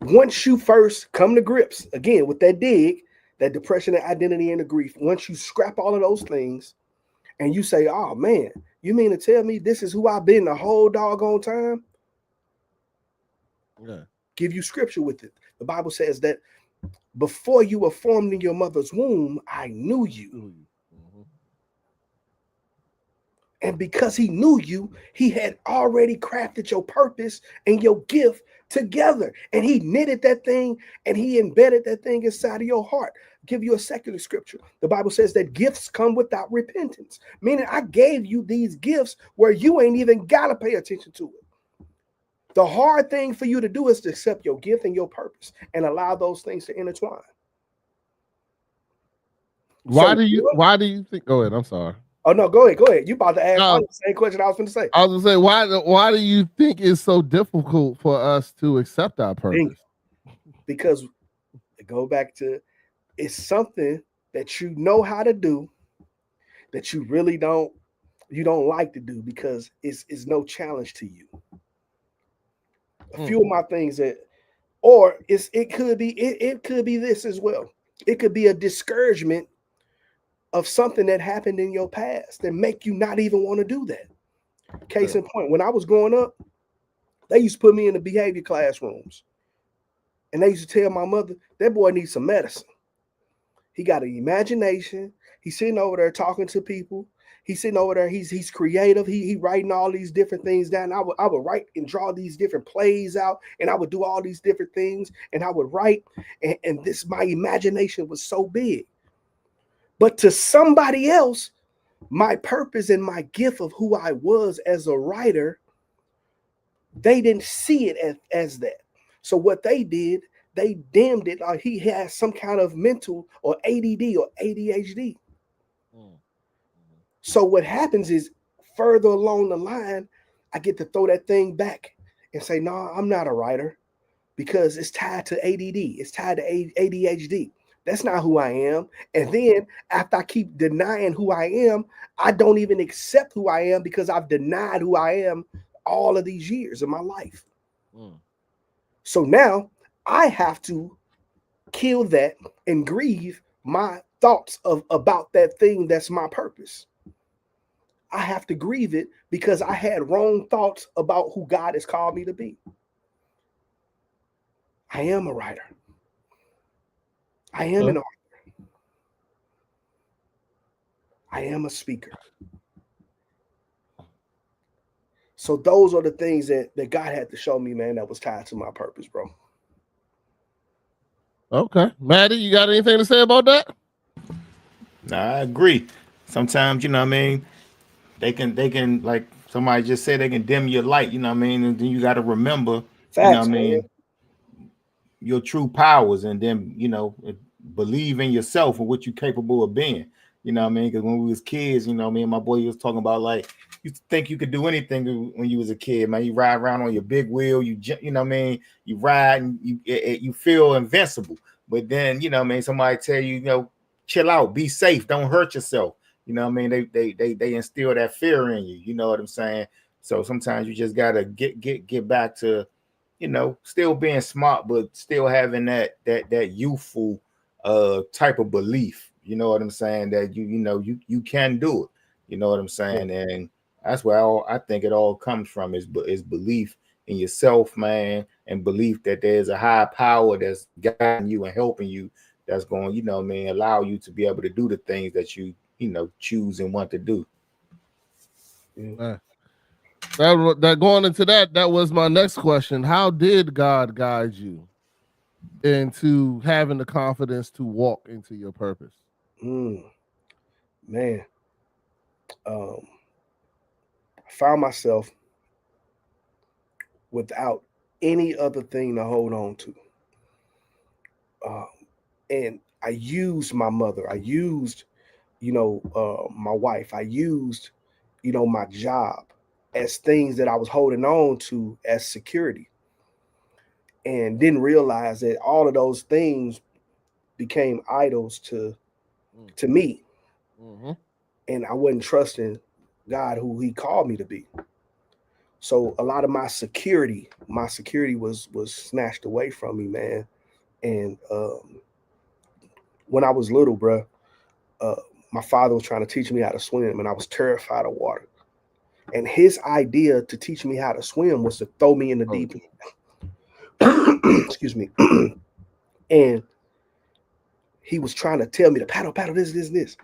Once you first come to grips, again, with that dig, that depression, that identity, and the grief, once you scrap all of those things and you say, oh man, you mean to tell me this is who I've been the whole doggone time? Yeah. Give you scripture with it. The Bible says that before you were formed in your mother's womb, I knew you. Mm-hmm. And because he knew you, he had already crafted your purpose and your gift together. And he knitted that thing and he embedded that thing inside of your heart. Give you a secular scripture. The Bible says that gifts come without repentance, meaning I gave you these gifts where you ain't even got to pay attention to it. The hard thing for you to do is to accept your gift and your purpose and allow those things to intertwine. Why do you think? Go ahead. I'm sorry. Oh no, go ahead. You about to ask the same question I was going to say. I was going to say, why do you think it's so difficult for us to accept our purpose? Because go back to, it's something that you know how to do that you really don't like to do because it's no challenge to you. A few of my things that, or it could be this as well. It could be a discouragement of something that happened in your past that make you not even want to do that. Case in point, when I was growing up, they used to put me in the behavior classrooms. And they used to tell my mother, that boy needs some medicine. He got an imagination. He's sitting over there talking to people. He's sitting over there. He's creative. He writing all these different things down. I would write and draw these different plays out, and I would do all these different things, and I would write. And my imagination was so big. But to somebody else, my purpose and my gift of who I was as a writer, they didn't see it as that. So what they did, they dimmed it like he has some kind of mental or ADD or ADHD. So what happens is further along the line, I get to throw that thing back and say, no, I'm not a writer because it's tied to ADD. It's tied to ADHD. That's not who I am. And then after I keep denying who I am, I don't even accept who I am because I've denied who I am all of these years of my life. So now I have to kill that and grieve my thoughts about that thing that's my purpose. I have to grieve it because I had wrong thoughts about who God has called me to be. I am a writer. I am an author. I am a speaker. So those are the things that God had to show me, man, that was tied to my purpose, bro. Okay. Maddie, you got anything to say about that? Nah, I agree. Sometimes, you know what I mean, they can like somebody just said, they can dim your light, you know what I mean? And then you got to remember, Facts, you know what I mean, your true powers, and then, you know, believe in yourself and what you're capable of being. You know what I mean? Because when we was kids, you know, me and my boy, he was talking about like, you think you could do anything when you was a kid, man. You ride around on your big wheel, you know what I mean? You ride and you feel invincible. But then, you know what I mean, somebody tell you, you know, chill out, be safe, don't hurt yourself. You know what I mean? They instill that fear in you. You know what I'm saying? So sometimes you just gotta get back to, you know, still being smart, but still having that youthful type of belief. You know what I'm saying? That you can do it. You know what I'm saying? And that's where I think it all comes from is belief in yourself, man, and belief that there's a high power that's guiding you and helping you. That's going, you know, man, allow you to be able to do the things that you know choose and want to do. that going into that was my next question. How did God guide you into having the confidence to walk into your purpose? Man, I found myself without any other thing to hold on to. And I used my mother. I used, my wife. I used, my job as things that I was holding on to as security, and didn't realize that all of those things became idols to me, and I wasn't trusting God, who He called me to be. So a lot of my security was snatched away from me, man. And when I was little, bro, my father was trying to teach me how to swim, and I was terrified of water. And his idea to teach me how to swim was to throw me in the deep end. Excuse me. And he was trying to tell me to paddle, this.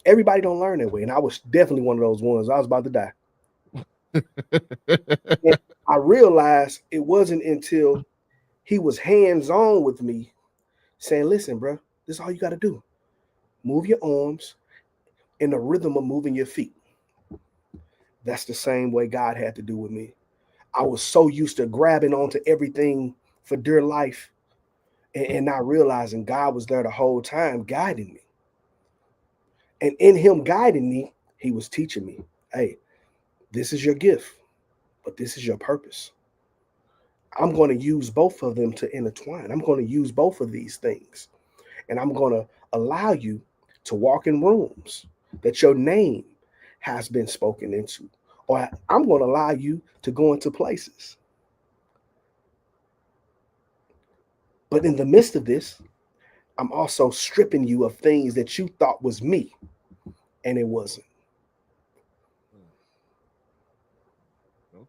Everybody don't learn that way. And I was definitely one of those ones. I was about to die. And I realized it wasn't until he was hands-on with me saying, listen, bro, this is all you got to do. Move your arms in the rhythm of moving your feet. That's the same way God had to do with me. I was so used to grabbing onto everything for dear life and not realizing God was there the whole time guiding me. And in Him guiding me, He was teaching me, hey, this is your gift, but this is your purpose. I'm going to use both of them to intertwine. I'm going to use both of these things. And I'm going to allow you to walk in rooms that your name has been spoken into. Or I'm going to allow you to go into places. But in the midst of this, I'm also stripping you of things that you thought was me, and it wasn't.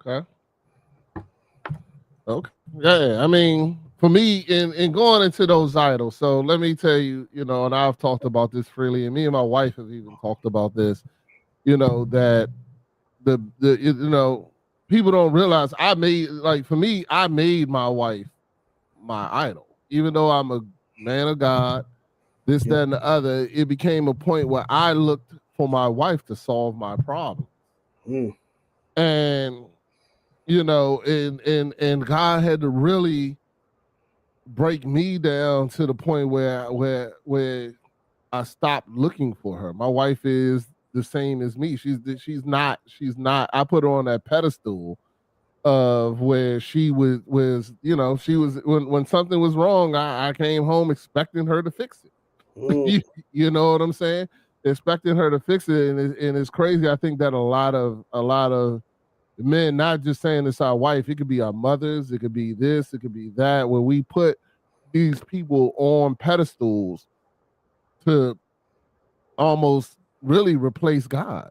Okay. Yeah, I mean, for me, in going into those idols, so let me tell you, and I've talked about this freely, and me and my wife have even talked about this, that the people don't realize for me, I made my wife my idol. Even though I'm a man of God, this, that, and the other, it became a point where I looked for my wife to solve my problem. And and God had to really break me down to the point where I stopped looking for her. My wife is the same as me. She's not. I put her on that pedestal of where she was she was when something was wrong. I came home expecting her to fix it. You know what I'm saying? Expecting her to fix it, and it's crazy. I think that a lot of men, not just saying it's our wife, it could be our mothers, it could be this, it could be that, where we put these people on pedestals to almost really replace God.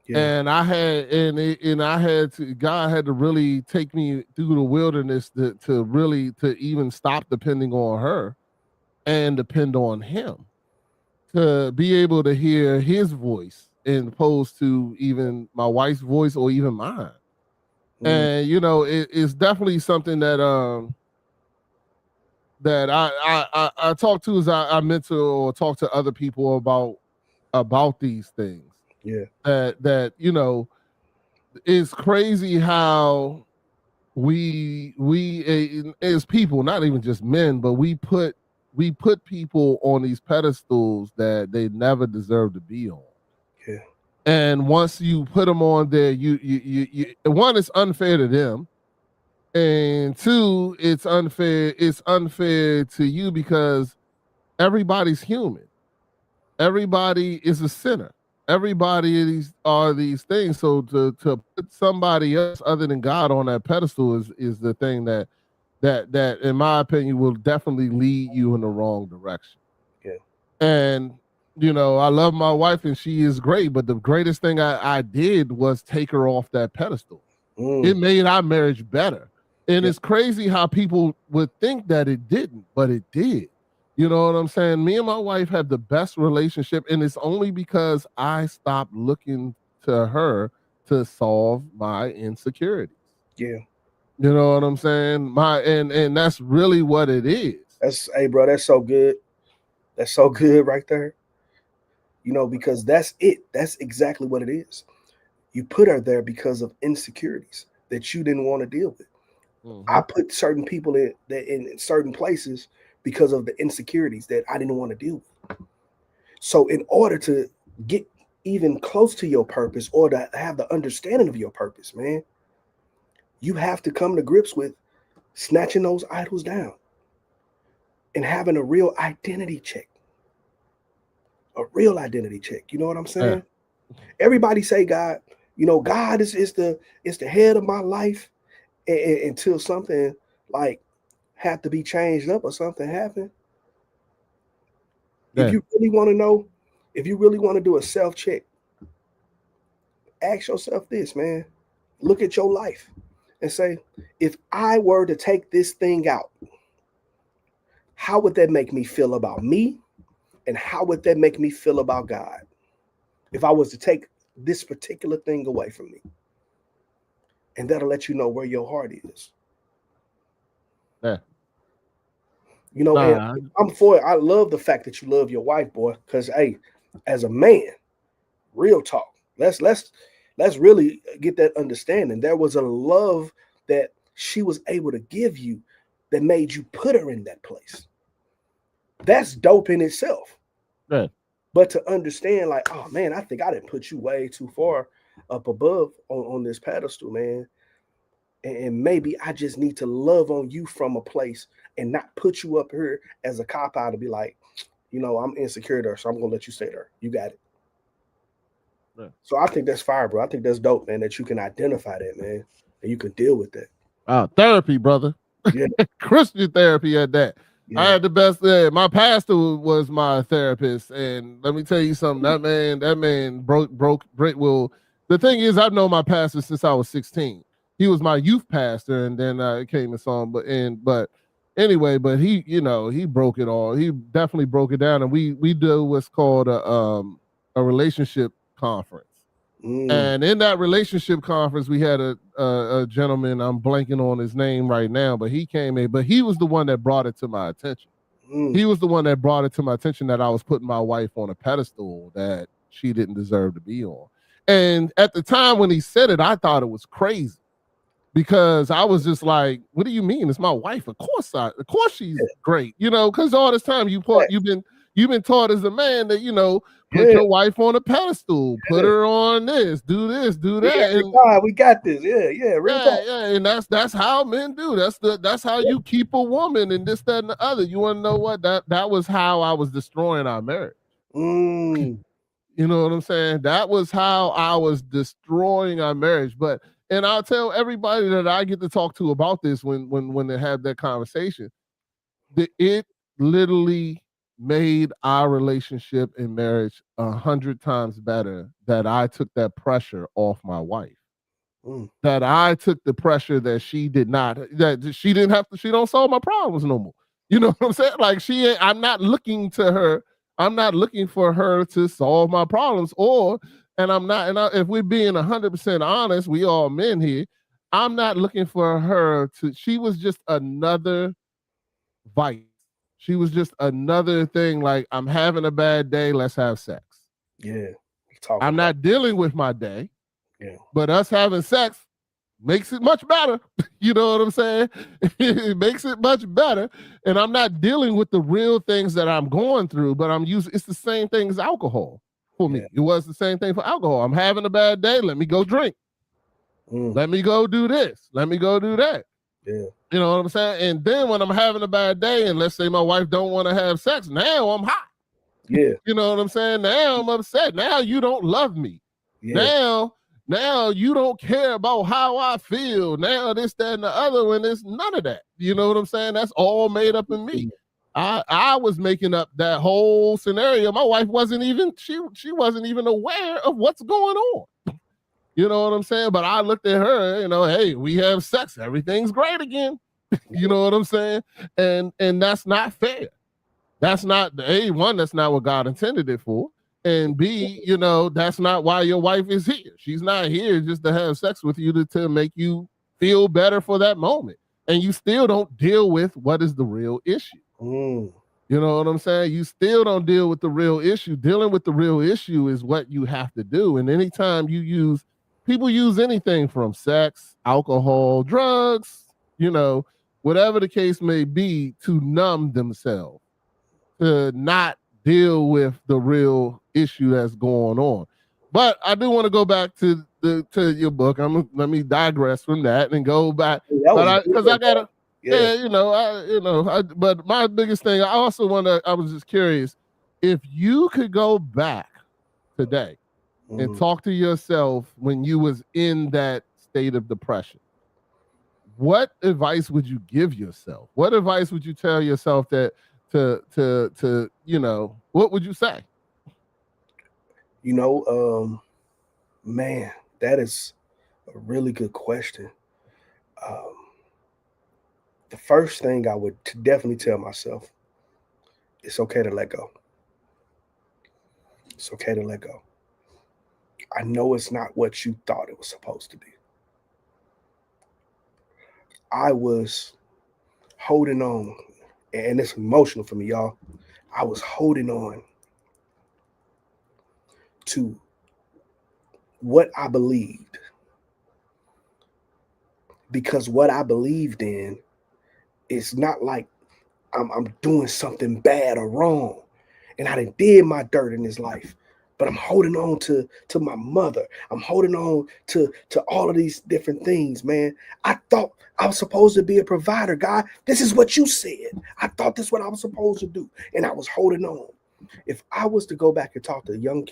Yeah. And I had God had to really take me through the wilderness to even stop depending on her and depend on Him, to be able to hear His voice as opposed to even my wife's voice or even mine. And it's definitely something that that I talk to as I mentor or talk to other people about these things. Yeah. That it's crazy how we as people, not even just men, but we put people on these pedestals that they never deserve to be on. Yeah. And once you put them on there, you one, it's unfair to them. And two, it's unfair to you because everybody's human. Everybody is a sinner. Everybody are these things. So to put somebody else other than God on that pedestal is the thing that in my opinion will definitely lead you in the wrong direction. Yeah. And I love my wife and she is great, but the greatest thing I did was take her off that pedestal. It made our marriage better. And it's crazy how people would think that it didn't, but it did. You know what I'm saying? Me and my wife have the best relationship, and it's only because I stopped looking to her to solve my insecurities. Yeah. You know what I'm saying? And that's really what it is. Hey, bro, that's so good. That's so good right there. Because that's it. That's exactly what it is. You put her there because of insecurities that you didn't want to deal with. I put certain people in certain places because of the insecurities that I didn't want to deal with. So in order to get even close to your purpose or to have the understanding of your purpose, man, you have to come to grips with snatching those idols down and having a real identity check. A real identity check. You know what I'm saying? Yeah. Everybody say God, God is the head of my life until something like have to be changed up or something happen. Yeah. If you really want to know, if you really want to do a self-check, ask yourself this, man. Look at your life and say, if I were to take this thing out, how would that make me feel about me? And how would that make me feel about God? If I was to take this particular thing away from me. And that'll let you know where your heart is. Yeah. And I'm for it. I love the fact that you love your wife, boy. Because hey, as a man, real talk. Let's really get that understanding. There was a love that she was able to give you that made you put her in that place. That's dope in itself. Yeah. But to understand, like, oh man, I think I didn't put you way too far up above on this pedestal, man. And maybe I just need to love on you from a place and not put you up here as a cop out to be like, I'm insecure there, so I'm gonna let you stay there. You got it. Yeah. So I think that's fire, bro. I think that's dope, man, that you can identify that, man, and you can deal with that. Therapy, brother. Yeah. Christian therapy at that. Yeah. I had the best. My pastor was my therapist, and let me tell you something. That man broke. Well, the thing is, I've known my pastor since I was 16. He was my youth pastor, and then I came and saw him. But anyway, he, he broke it all. He definitely broke it down, and we do what's called a relationship conference. And in that relationship conference, we had a gentleman, I'm blanking on his name right now, but he came in, but he was the one that brought it to my attention. He was the one that brought it to my attention that I was putting my wife on a pedestal that she didn't deserve to be on. And at the time when he said it, I thought it was crazy because I was just like, what do you mean? It's my wife. Of course she's great, because all this time you've been taught as a man that, put your wife on a pedestal, put her on this, do that. And we got this. Yeah. And that's how men do. That's how you keep a woman and this, that, and the other. You want to know what? That was how I was destroying our marriage. You know what I'm saying? That was how I was destroying our marriage. And I'll tell everybody that I get to talk to about this when they have that conversation, that it literally made our relationship and marriage 100 times better that I took that pressure off my wife. That I took the pressure that she did not, that she didn't have to, she don't solve my problems no more. You know what I'm saying? Like I'm not looking to her. I'm not looking for her to solve my problems if we're being 100% honest, we all men here, I'm not looking for her to, she was just another vice. She was just another thing. Like, I'm having a bad day. Let's have sex. Yeah. I'm not dealing with my day. Yeah. But us having sex makes it much better. You know what I'm saying? It makes it much better. And I'm not dealing with the real things that I'm going through, but it's the same thing as alcohol for me. It was the same thing for alcohol. I'm having a bad day. Let me go drink. Let me go do this. Let me go do that. Yeah. You know what I'm saying? And then when I'm having a bad day and let's say my wife don't want to have sex, now I'm hot. Yeah. You know what I'm saying? Now I'm upset. Now you don't love me. Yeah. Now you don't care about how I feel. Now this, that, and the other one. It's none of that. You know what I'm saying? That's all made up in me. I was making up that whole scenario. My wife wasn't even, she wasn't even aware of what's going on. You know what I'm saying? But I looked at her, hey, we have sex. Everything's great again. You know what I'm saying? And that's not fair. That's not, that's not what God intended it for. And B, that's not why your wife is here. She's not here just to have sex with you to make you feel better for that moment. And you still don't deal with what is the real issue. You know what I'm saying? You still don't deal with the real issue. Dealing with the real issue is what you have to do. And anytime people use anything from sex, alcohol, drugs, whatever the case may be, to numb themselves, to not deal with the real issue that's going on. But I do want to go back to your book. Let me digress from that and go back. Because I gotta, but my biggest thing, I was just curious, if you could go back today and talk to yourself when you was in that state of depression, what advice would you give yourself? What advice would you tell yourself that what would you say? Man, that is a really good question. The first thing I would definitely tell myself, it's okay to let go. It's okay to let go. I know it's not what you thought it was supposed to be. I was holding on, and it's emotional for me, y'all. I was holding on to what I believed, because what I believed in is not like I'm doing something bad or wrong, and I did my dirt in this life, but I'm holding on to my mother. I'm holding on to all of these different things, man. I thought I was supposed to be a provider, God. This is what you said. I thought this is what I was supposed to do, and I was holding on. If I was to go back and talk to young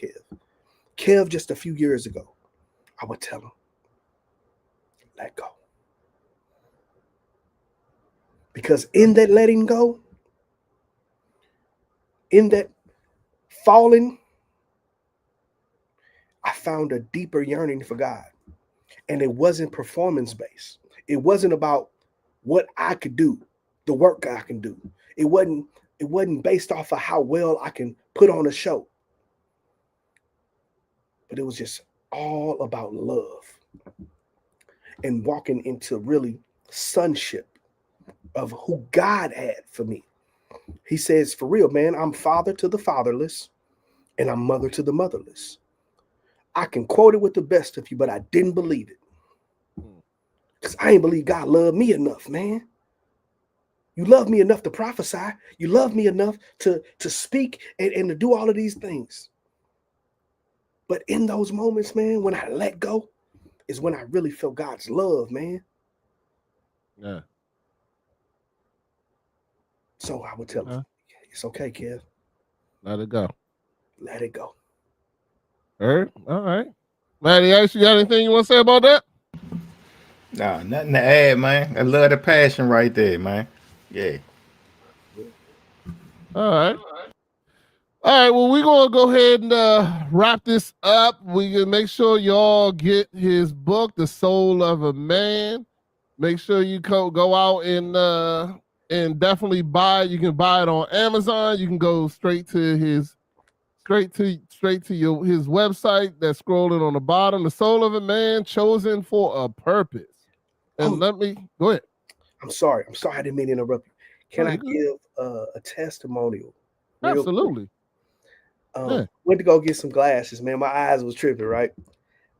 Kev just a few years ago, I would tell him, let go. Because in that letting go, in that falling, I found a deeper yearning for God. And it wasn't performance-based. It wasn't about what I could do, the work I can do. It wasn't based off of how well I can put on a show. But it was just all about love and walking into really sonship of who God had for me. He says, for real, man, I'm father to the fatherless and I'm mother to the motherless. I can quote it with the best of you, but I didn't believe it. Because I ain't believe God loved me enough, man. You love me enough to prophesy. You love me enough to speak and to do all of these things. But in those moments, man, when I let go, is when I really feel God's love, man. Yeah. So I would tell him, it's okay, Kev. Let it go. Let it go. All right. Matty, you got anything you want to say about that? Nah, nothing to add, man. I love the passion right there, man. Yeah. All right. All right, well, we're going to go ahead and wrap this up. We can make sure y'all get his book, The Soul of a Man. Make sure you go out and definitely buy it. You can buy it on Amazon. You can go straight to his website that's scrolling on the bottom. The Soul of a Man, chosen for a purpose. And let me go ahead. I'm sorry. I didn't mean to interrupt you. Can I give a testimonial? Absolutely. Went to go get some glasses, man. My eyes was tripping, right?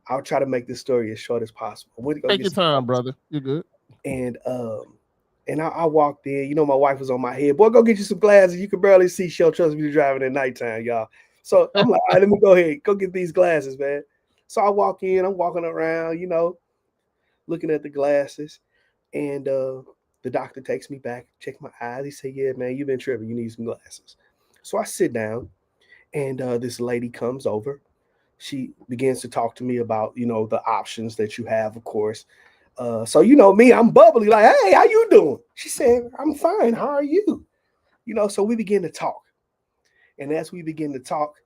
I'll try to make this story as short as possible. Went to go Take your time, brother. You're good. And I walked in. You know, my wife was on my head. Boy, go get you some glasses. You can barely see. She'll trust me driving at nighttime, y'all. So I'm like, all right, let me go ahead. Go get these glasses, man. So I walk in. I'm walking around, looking at the glasses. And the doctor takes me back, check my eyes. He said, yeah, man, you've been tripping. You need some glasses. So I sit down. And this lady comes over. She begins to talk to me about, the options that you have, of course. So, me, I'm bubbly, like, hey, how you doing? She said, I'm fine. How are you? So we begin to talk. And as we begin to talk,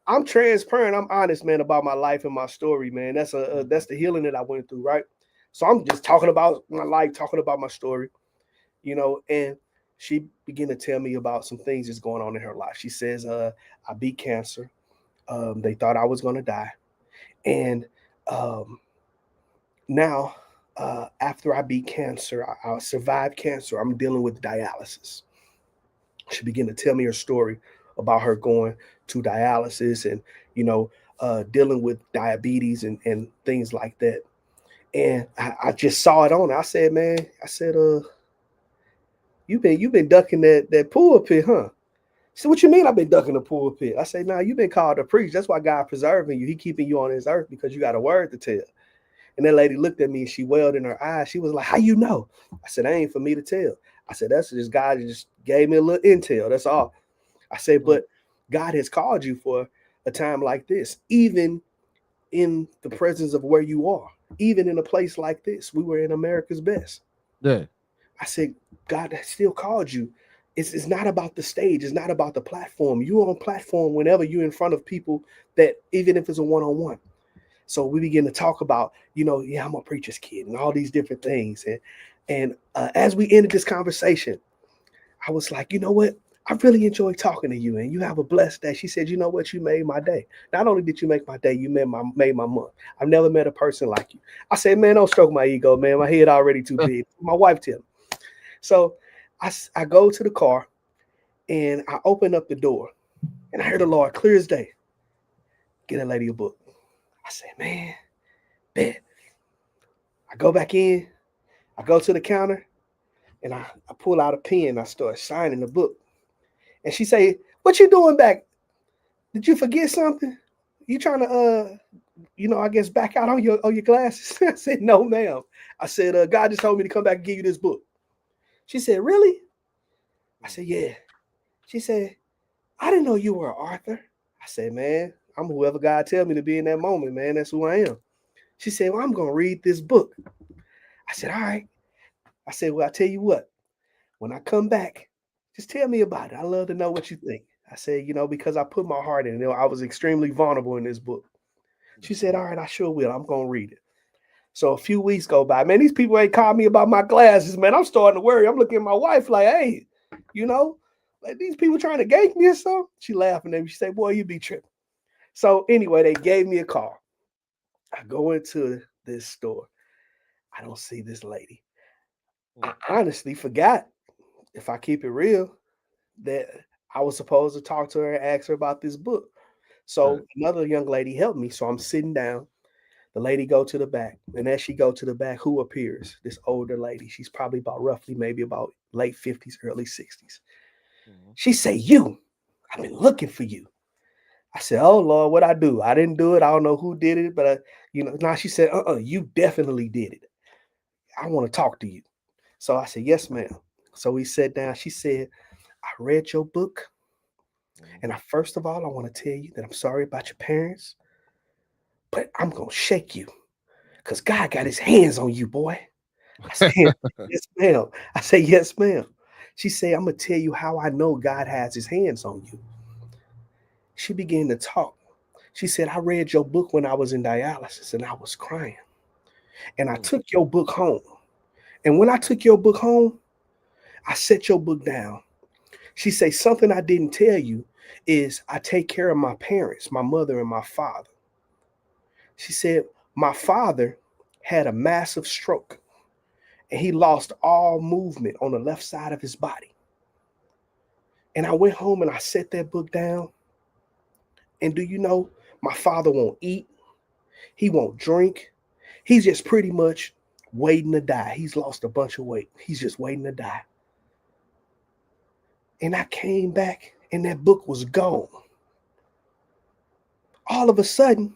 I'm transparent. I'm honest, man, about my life and my story, man. That's the healing that I went through, right? So I'm just talking about my life, talking about my story, and she began to tell me about some things that's going on in her life. She says, I beat cancer. They thought I was going to die. And now, after I beat cancer, I survived cancer. I'm dealing with dialysis. She began to tell me her story about her going to dialysis and, dealing with diabetes and things like that. And I just saw it on her. I said, man, you've been ducking that pool pit, huh? She said, what you mean I've been ducking the pool pit? I say, nah, you've been called to preach. That's why God preserving you. He keeping you on this earth because you got a word to tell. And that lady looked at me and she wailed in her eyes. She was like, how you know? I said, that ain't for me to tell. I said, that's just God just gave me a little intel. That's all. I said, but God has called you for a time like this, even in the presence of where you are, even in a place like this. We were in America's best. Yeah. I said, God has still called you. It's not about the stage. It's not about the platform. You're on platform whenever you're in front of people that, even if it's a one-on-one. So we begin to talk about, yeah, I'm a preacher's kid and all these different things. And as we ended this conversation, I was like, you know what? I really enjoy talking to you and you have a blessed day. She said, you know what? You made my day. Not only did you make my day, you made my month. I've never met a person like you. I said, man, don't stroke my ego, man. My head already too big. My wife tell me. So I go to the car and I open up the door and I heard the Lord clear as day. Get a lady a book. I said, man, bet. I go back in. I go to the counter and I pull out a pen. I start signing the book. And she say, what you doing back? Did you forget something? You trying to, I guess back out on your glasses? I said, no, ma'am. I said, God just told me to come back and give you this book. She said, really? I said, yeah. She said, I didn't know you were an author. I said, man, I'm whoever God tell me to be in that moment, man. That's who I am. She said, well, I'm going to read this book. I said, all right. I said, well, I tell you what, when I come back, just tell me about it. I love to know what you think. I said, because I put my heart in it. I was extremely vulnerable in this book. She said, all right, I sure will. I'm going to read it. So a few weeks go by. Man, these people ain't called me about my glasses, man. I'm starting to worry. I'm looking at my wife like, hey, like these people trying to gank me or something. She laughing at me. She said, boy, you be tripping. So anyway, they gave me a call. I go into this store. I don't see this lady. I honestly forgot, if I keep it real, that I was supposed to talk to her and ask her about this book. So another young lady helped me. So I'm sitting down. The lady go to the back. And as she go to the back, who appears? This older lady. She's probably maybe about late 50s, early 60s. She say, I've been looking for you. I said, oh, Lord, what I do? I didn't do it. I don't know who did it. But, now she said, you definitely did it. I want to talk to you. So I said, yes, ma'am. So we sat down. She said, I read your book. And first of all, I want to tell you that I'm sorry about your parents. But I'm going to shake you because God got his hands on you, boy. I said, yes, ma'am. I said, yes, ma'am. She said, I'm going to tell you how I know God has his hands on you. She began to talk. She said, I read your book when I was in dialysis and I was crying. And I took your book home. And when I took your book home, I set your book down. She said, something I didn't tell you is I take care of my parents, my mother and my father. She said, my father had a massive stroke and he lost all movement on the left side of his body. And I went home and I set that book down. And do you know, my father won't eat. He won't drink. He's just pretty much waiting to die. He's lost a bunch of weight. He's just waiting to die. And I came back and that book was gone. All of a sudden,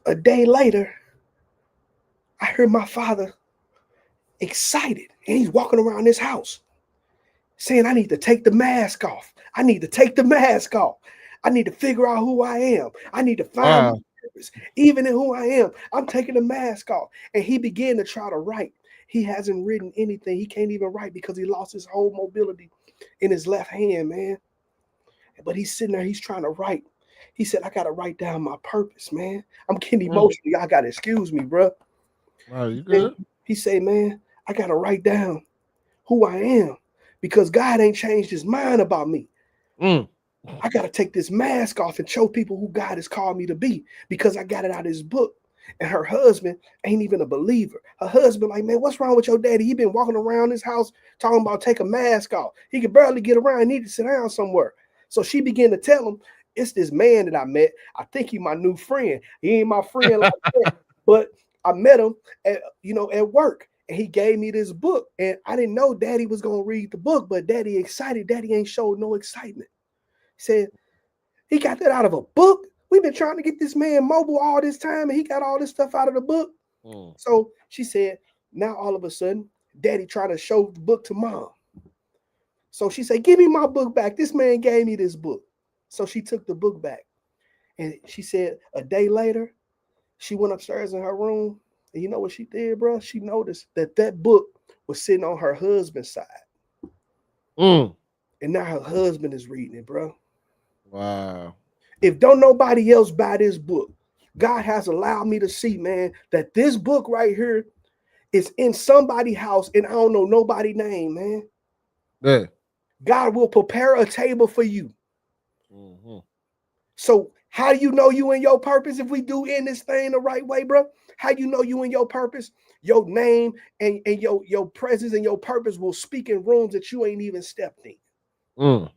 a day later, I heard my father excited and he's walking around this house saying, I need to take the mask off. I need to take the mask off. I need to figure out who I am. I need to find my purpose. Even in who I am, I'm taking the mask off. And he began to try to write. He hasn't written anything. He can't even write because he lost his whole mobility in his left hand, man. But he's sitting there, he's trying to write. He said, I got to write down my purpose, man. I'm getting emotional. Y'all got to excuse me, bro. You good? He said, man, I got to write down who I am because God ain't changed his mind about me. I got to take this mask off and show people who God has called me to be because I got it out of his book. And her husband ain't even a believer. Her husband like, man, what's wrong with your daddy? He been walking around this house talking about take a mask off. He could barely get around. He need to sit down somewhere. So she began to tell him, it's this man that I met. I think he my new friend. He ain't my friend like that, but I met him at work. And he gave me this book. And I didn't know daddy was going to read the book, but daddy excited. Daddy ain't showed no excitement. He said, he got that out of a book. We've been trying to get this man mobile all this time, and he got all this stuff out of the book. So she said, now all of a sudden, daddy trying to show the book to mom. So she said, give me my book back. This man gave me this book. So she took the book back. And she said a day later, she went upstairs in her room. And you know what she did, bro? She noticed that book was sitting on her husband's side. And now her husband is reading it, bro. Wow. If don't nobody else buy this book, God has allowed me to see, man, that this book right here is in somebody's house and I don't know nobody's name, man. Yeah. God will prepare a table for you. So how do you know you in your purpose if we do in this thing the right way, bro? How you know you in your purpose? Your name and your presence and your purpose will speak in rooms that you ain't even stepped in.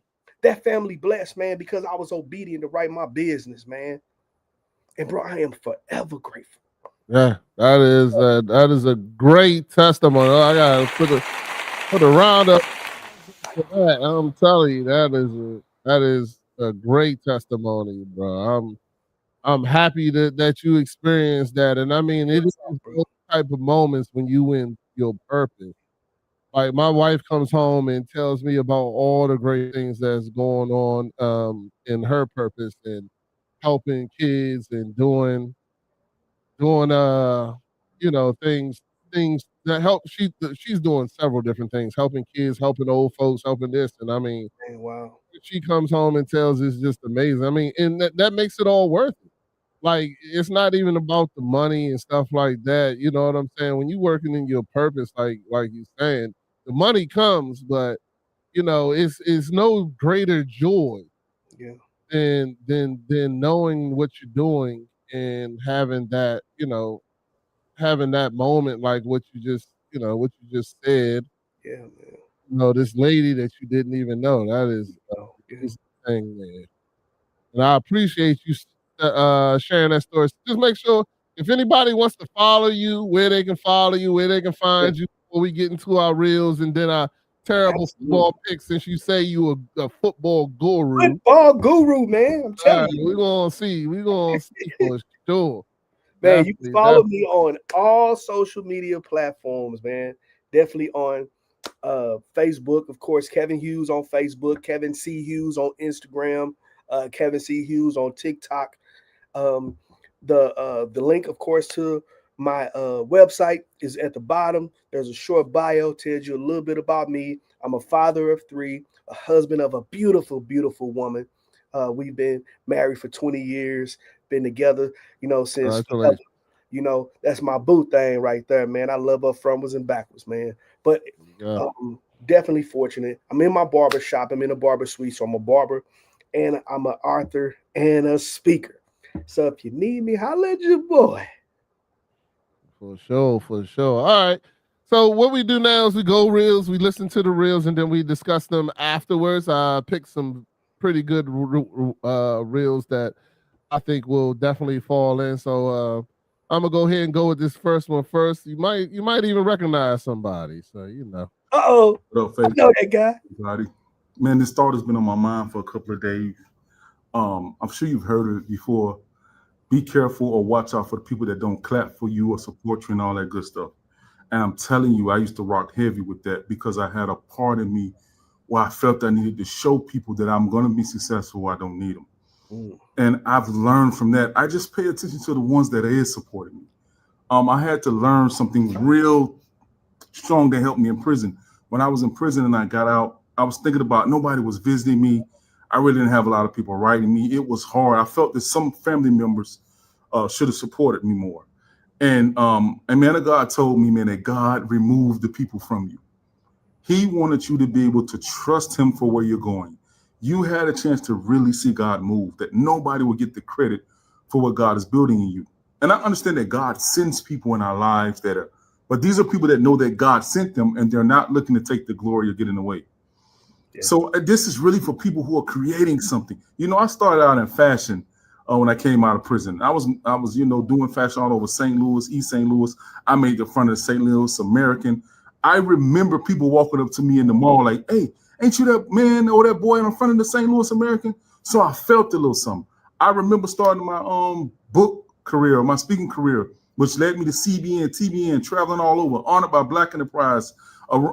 That family blessed, man, because I was obedient to write my business, man. And bro, I am forever grateful. Yeah, that is a great testimony. I gotta put a round up for that. I'm telling you, that is a great testimony, bro. I'm happy that you experienced that, and I mean, it is those type of moments when you in your purpose. Like my wife comes home and tells me about all the great things that's going on in her purpose and helping kids and doing things that help. She's doing several different things, helping kids, helping old folks, helping this. And I mean, wow. She comes home and tells us just amazing. I mean, and that makes it all worth it. Like it's not even about the money and stuff like that. You know what I'm saying? When you're working in your purpose, like you're saying, the money comes, but it's no greater joy than knowing what you're doing and having that moment like what you just said. Yeah, man. This lady that you didn't even know. That is the thing, man. And I appreciate you sharing that story. Just make sure if anybody wants to follow you, where they can follow you, where they can find you before we get into our reels and then our terrible football picks, since you say you a football guru. Football guru, man. I'm telling you. We're going to see. We're going to see for sure. Man, you can follow me on all social media platforms, man. Definitely on Facebook, of course, Kevin Hughes on Facebook, Kevin C. Hughes on Instagram, Kevin C. Hughes on TikTok. The link, of course, to my website is at the bottom. There's a short bio, tells you a little bit about me. I'm a father of 3, a husband of a beautiful, beautiful woman. We've been married for 20 years, been together, since that's my boo thing right there, man. I love her frontwards and backwards, man. But definitely fortunate. I'm in my barber shop. I'm in a barber suite, so I'm a barber, and I'm an author and a speaker. So if you need me, holla at your boy. For sure. All right. So what we do now is we go reels, we listen to the reels, and then we discuss them afterwards. I picked some pretty good reels that I think will definitely fall in. So I'm gonna go ahead and go with this first one first. You might even recognize somebody. So Uh-oh. I know that guy. Everybody. Man, this thought has been on my mind for a couple of days. I'm sure you've heard it before. Be careful or watch out for the people that don't clap for you or support you and all that good stuff. And I'm telling you, I used to rock heavy with that because I had a part in me where I felt I needed to show people that I'm going to be successful. I don't need them. And I've learned from that. I just pay attention to the ones that is supporting me. I had to learn something real strong that helped me in prison. When I was in prison and I got out, I was thinking about nobody was visiting me. I really didn't have a lot of people writing me. It was hard. I felt that some family members should have supported me more. And man of God told me, man, that God removed the people from you. He wanted you to be able to trust him for where you're going. you had a chance to really see God move, that nobody will get the credit for what God is building in you. And I understand that God sends people in our lives but these are people that know that God sent them and they're not looking to take the glory or get in the way. Yeah. So this is really for people who are creating something. I started out in fashion when I came out of prison. I was doing fashion all over St. Louis, East St. Louis. I made the front of the St. Louis American. I remember people walking up to me in the mall like, hey, ain't you that man or that boy in front of the St. Louis American? So I felt a little something. I remember starting my book career, my speaking career, which led me to CBN, TBN, traveling all over, honored by Black Enterprise,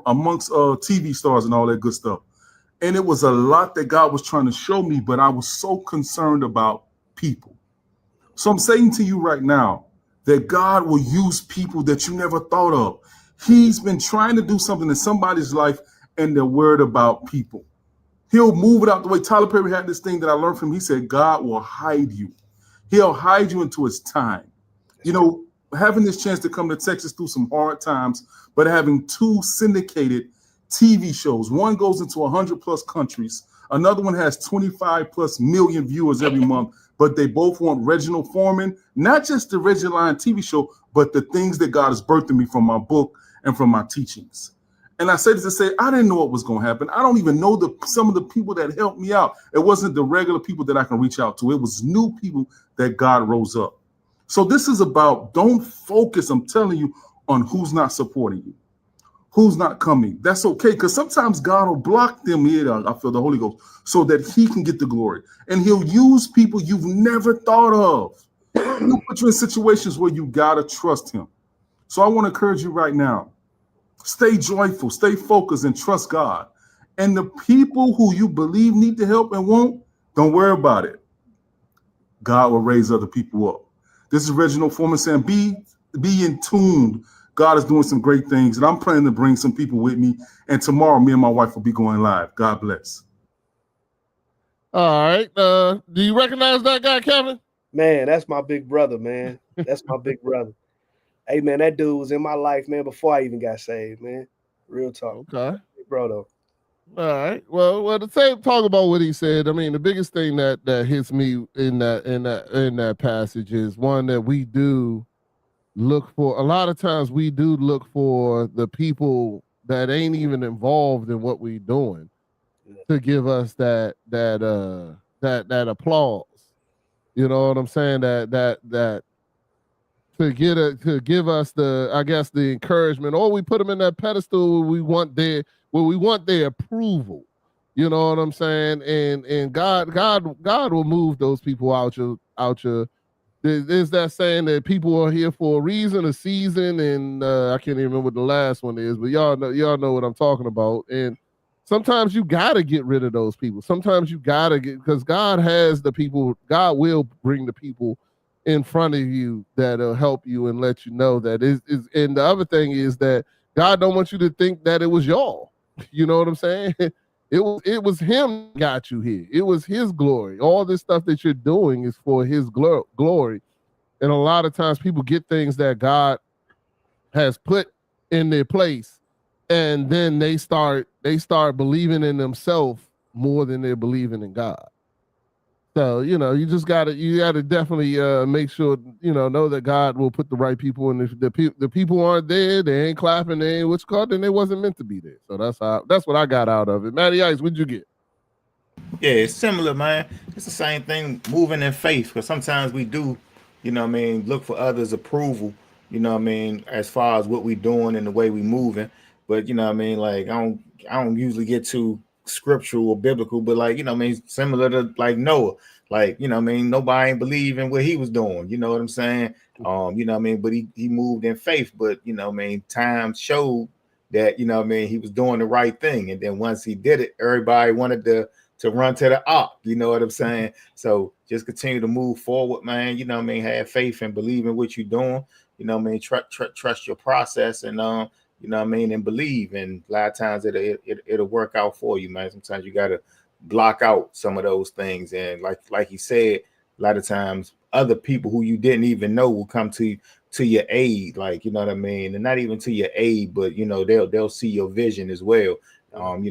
amongst TV stars and all that good stuff. And it was a lot that God was trying to show me, but I was so concerned about people. So I'm saying to you right now that God will use people that you never thought of. He's been trying to do something in somebody's life and they're worried about people. He'll move it out the way. Tyler Perry had this thing that I learned from him. He said, God will hide you. He'll hide you until it's time. Having this chance to come to Texas through some hard times, but having 2 syndicated TV shows. One goes into 100+ countries. Another one has 25+ million viewers every month, but they both want Reginald Foreman, not just the Reggie Line TV show, but the things that God has birthed in me from my book and from my teachings. And I say this to say, I didn't know what was going to happen. I don't even know some of the people that helped me out. It wasn't the regular people that I can reach out to. It was new people that God rose up. So this is about, don't focus, I'm telling you, on who's not supporting you, who's not coming. That's okay, because sometimes God will block them here, I feel the Holy Ghost, so that he can get the glory. And he'll use people you've never thought of. He'll put you in situations where you got to trust him. So I want to encourage you right now, stay joyful, stay focused, and trust God. And the people who you believe need the help and won't, don't worry about it. God will raise other people up. This is Reginald Foreman saying, be in tune. God is doing some great things, and I'm planning to bring some people with me. And tomorrow, me and my wife will be going live. God bless. All right. Do you recognize that guy, Kevin? Man, that's my big brother, man. That's my big brother. Hey, man, that dude was in my life, man, before I even got saved, man. Real talk. Okay. Big bro, though. All right. Well, to talk about what he said, I mean, the biggest thing that hits me in that passage is one that we do look for. A lot of times we do look for the people that ain't even involved in what we're doing to give us that applause. You know what I'm saying? That to give us the encouragement, or we put them in that pedestal where we want their approval. You know what I'm saying? And God will move those people out your. There's that saying that people are here for a reason, a season, and I can't even remember what the last one is, but y'all know what I'm talking about. And sometimes you gotta get rid of those people. Sometimes you gotta because God has the people. God will bring the people in front of you that'll help you and let you know that is. And the other thing is that God don't want you to think that it was y'all. You know what I'm saying? It was him that got you here. It was his glory. All this stuff that you're doing is for his glory. And a lot of times people get things that God has put in their place, and then they start believing in themselves more than they're believing in God. So, you gotta definitely make sure, know that God will put the right people, and if the people aren't there, they ain't clapping, they ain't what's called, then they wasn't meant to be there. So that's what I got out of it. Matty Ice, what'd you get? Yeah, it's similar, man. It's the same thing, moving in faith, because sometimes we do, look for others' approval, as far as what we doing and the way we moving. But like I don't usually get too scriptural or biblical, but like, similar to like Noah, like, nobody ain't believe in what he was doing, you know what I'm saying? But he moved in faith, but time showed that, he was doing the right thing. And then once he did it, everybody wanted to run to the ark, you know what I'm saying? So just continue to move forward, man. Have faith and believe in what you're doing, trust your process, and and believe. And a lot of times it'll work out for you, man. Sometimes you gotta block out some of those things, and like he said, a lot of times other people who you didn't even know will come to your aid, like, and not even to your aid, but they'll see your vision as well. And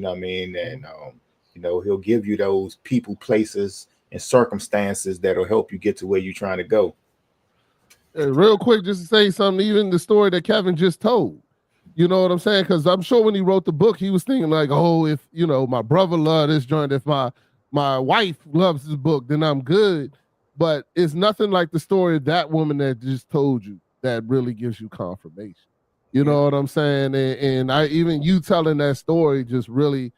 You know, he'll give you those people, places, and circumstances that'll help you get to where you're trying to go. Real quick, just to say something, even the story that Kevin just told. You know what I'm saying? Because I'm sure when he wrote the book, he was thinking like, oh, if my brother loved this joint, if my wife loves this book, then I'm good. But it's nothing like the story of that woman that just told you that really gives you confirmation. You know what I'm saying? And I even you telling that story just really,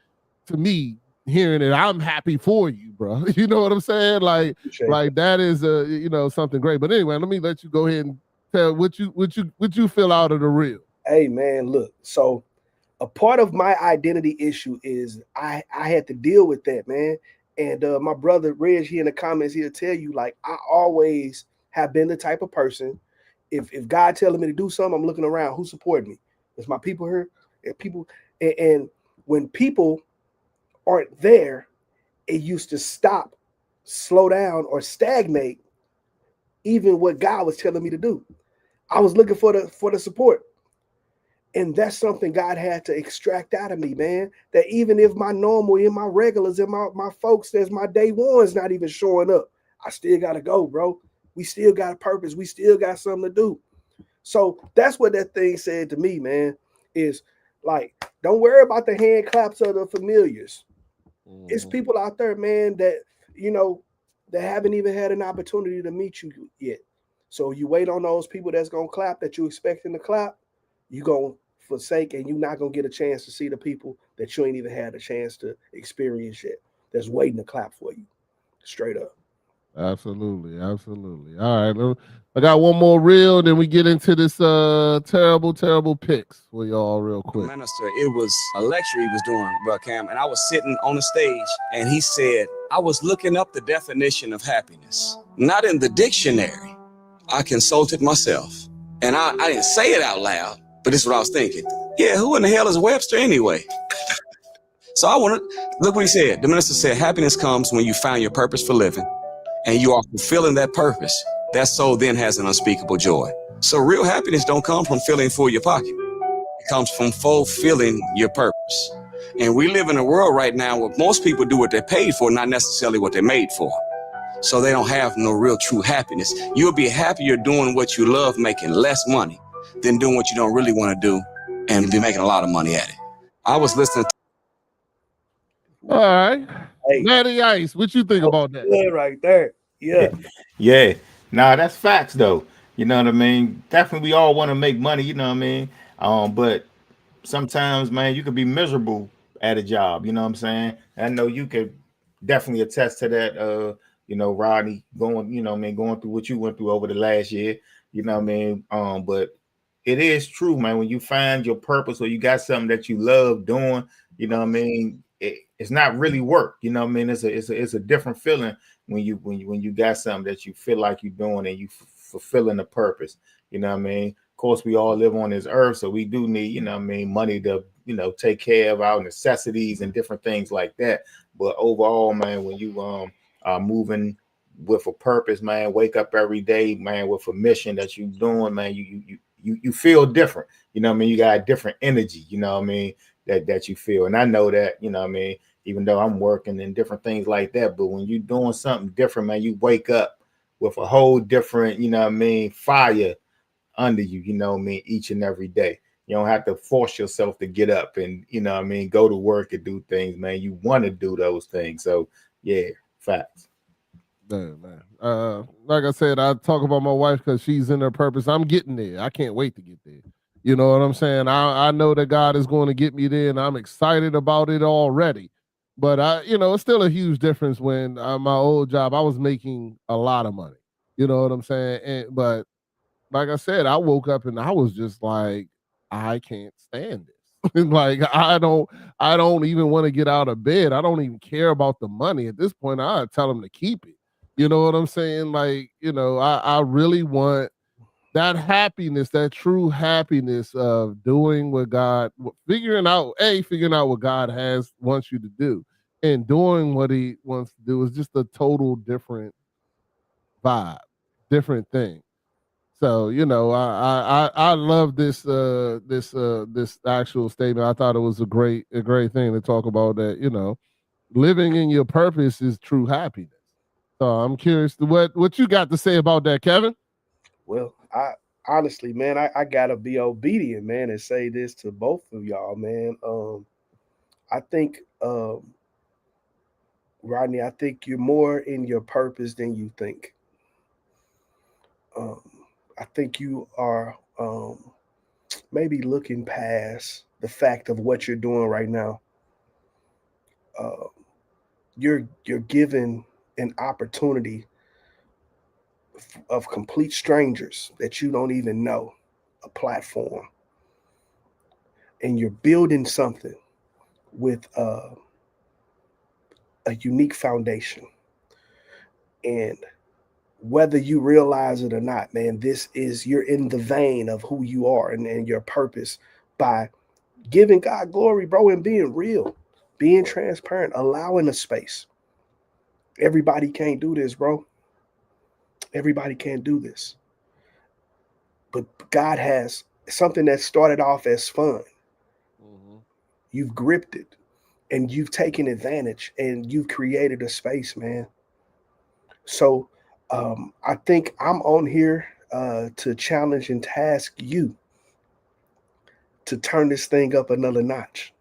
to me, hearing it, I'm happy for you, bro. You know what I'm saying? Like that is something great. But anyway, let me let you go ahead and tell what you feel out of the reel. Hey man, look. So a part of my identity issue is I had to deal with that, man. And my brother Reg here in the comments, he'll tell you, like, I always have been the type of person. If God telling me to do something, I'm looking around. Who support me? Is my people here? And people, and when people aren't there, it used to stop, slow down, or stagnate even what God was telling me to do. I was looking for the support. And that's something God had to extract out of me, man. That even if my normal, in my regulars, and my folks, there's my day ones not even showing up, I still gotta go, bro. We still got a purpose. We still got something to do. So that's what that thing said to me, man. Is like, don't worry about the hand claps of the familiars. It's people out there, man, that that haven't even had an opportunity to meet you yet. So you wait on those people that's gonna clap that you expecting to clap. You gonna forsake, and you're not gonna get a chance to see the people that you ain't even had a chance to experience yet. That's waiting to clap for you, straight up. Absolutely. All right, I got one more reel, then we get into this terrible picks for y'all real quick. Minister, it was a lecture he was doing, Bro Cam, and I was sitting on the stage, and he said, I was looking up the definition of happiness, not in the dictionary. I consulted myself, and I didn't say it out loud, but this is what I was thinking. Yeah, who in the hell is Webster anyway? So I want to look what he said. The minister said, happiness comes when you find your purpose for living and you are fulfilling that purpose. That soul then has an unspeakable joy. So real happiness don't come from filling full your pocket. It comes from fulfilling your purpose. And we live in a world right now where most people do what they're paid for, not necessarily what they're made for. So they don't have no real true happiness. You'll be happier doing what you love, making less money, than doing what you don't really want to do and be making a lot of money at it. I was listening to... All right. Hey. Natty Ice, what you think about that? Good right there. Yeah. Nah, that's facts though. You know what I mean? Definitely we all want to make money, you know what I mean? But sometimes, man, you could be miserable at a job, you know what I'm saying? I know you could definitely attest to that, Rodney, going through what you went through over the last year, you know what I mean? But it is true, man, when you find your purpose or you got something that you love doing, you know what I mean? It's not really work, you know what I mean? It's a different feeling when you got something that you feel like you're doing and you fulfilling a purpose, you know what I mean? Of course, we all live on this earth, so we do need, money to, take care of our necessities and different things like that. But overall, man, when you are moving with a purpose, man, wake up every day, man, with a mission that you're doing, man, you feel different, you know what I mean? You got a different energy, you know what I mean, that you feel. And I know that, you know what I mean, even though I'm working and different things like that, but when you're doing something different, man, you wake up with a whole different, you know what I mean, fire under you, you know what I mean, each and every day. You don't have to force yourself to get up and, you know what I mean, go to work and do things, man. You want to do those things. So, yeah, facts. Man. Like I said, I talk about my wife because she's in her purpose. I'm getting there. I can't wait to get there. You know what I'm saying? I know that God is going to get me there, and I'm excited about it already. But it's still a huge difference when my old job, I was making a lot of money. You know what I'm saying? But like I said, I woke up and I was just like, I can't stand this. Like I don't even want to get out of bed. I don't even care about the money at this point. I tell them to keep it. You know what I'm saying? Like, I really want that happiness, that true happiness of doing what God, figuring out what God wants you to do, and doing what He wants to do is just a total different vibe, different thing. So I love this this actual statement. I thought it was a great thing to talk about. That living in your purpose is true happiness. So I'm curious to what you got to say about that, Kevin. Well, I honestly, man, I gotta be obedient, man, and say this to both of y'all, man. I think, Rodney, I think you're more in your purpose than you think. Um, I think you are maybe looking past the fact of what you're doing right now. Uh, you're given an opportunity of complete strangers that you don't even know a platform, and you're building something with a unique foundation. And whether you realize it or not, man, this is you're in the vein of who you are and your purpose by giving God glory, bro, and being real, being transparent, allowing a space. Everybody can't do this, bro. Everybody can't do this. But God has something that started off as fun. You've gripped it and you've taken advantage and you've created a space, man. So I think I'm on here to challenge and task you to turn this thing up another notch.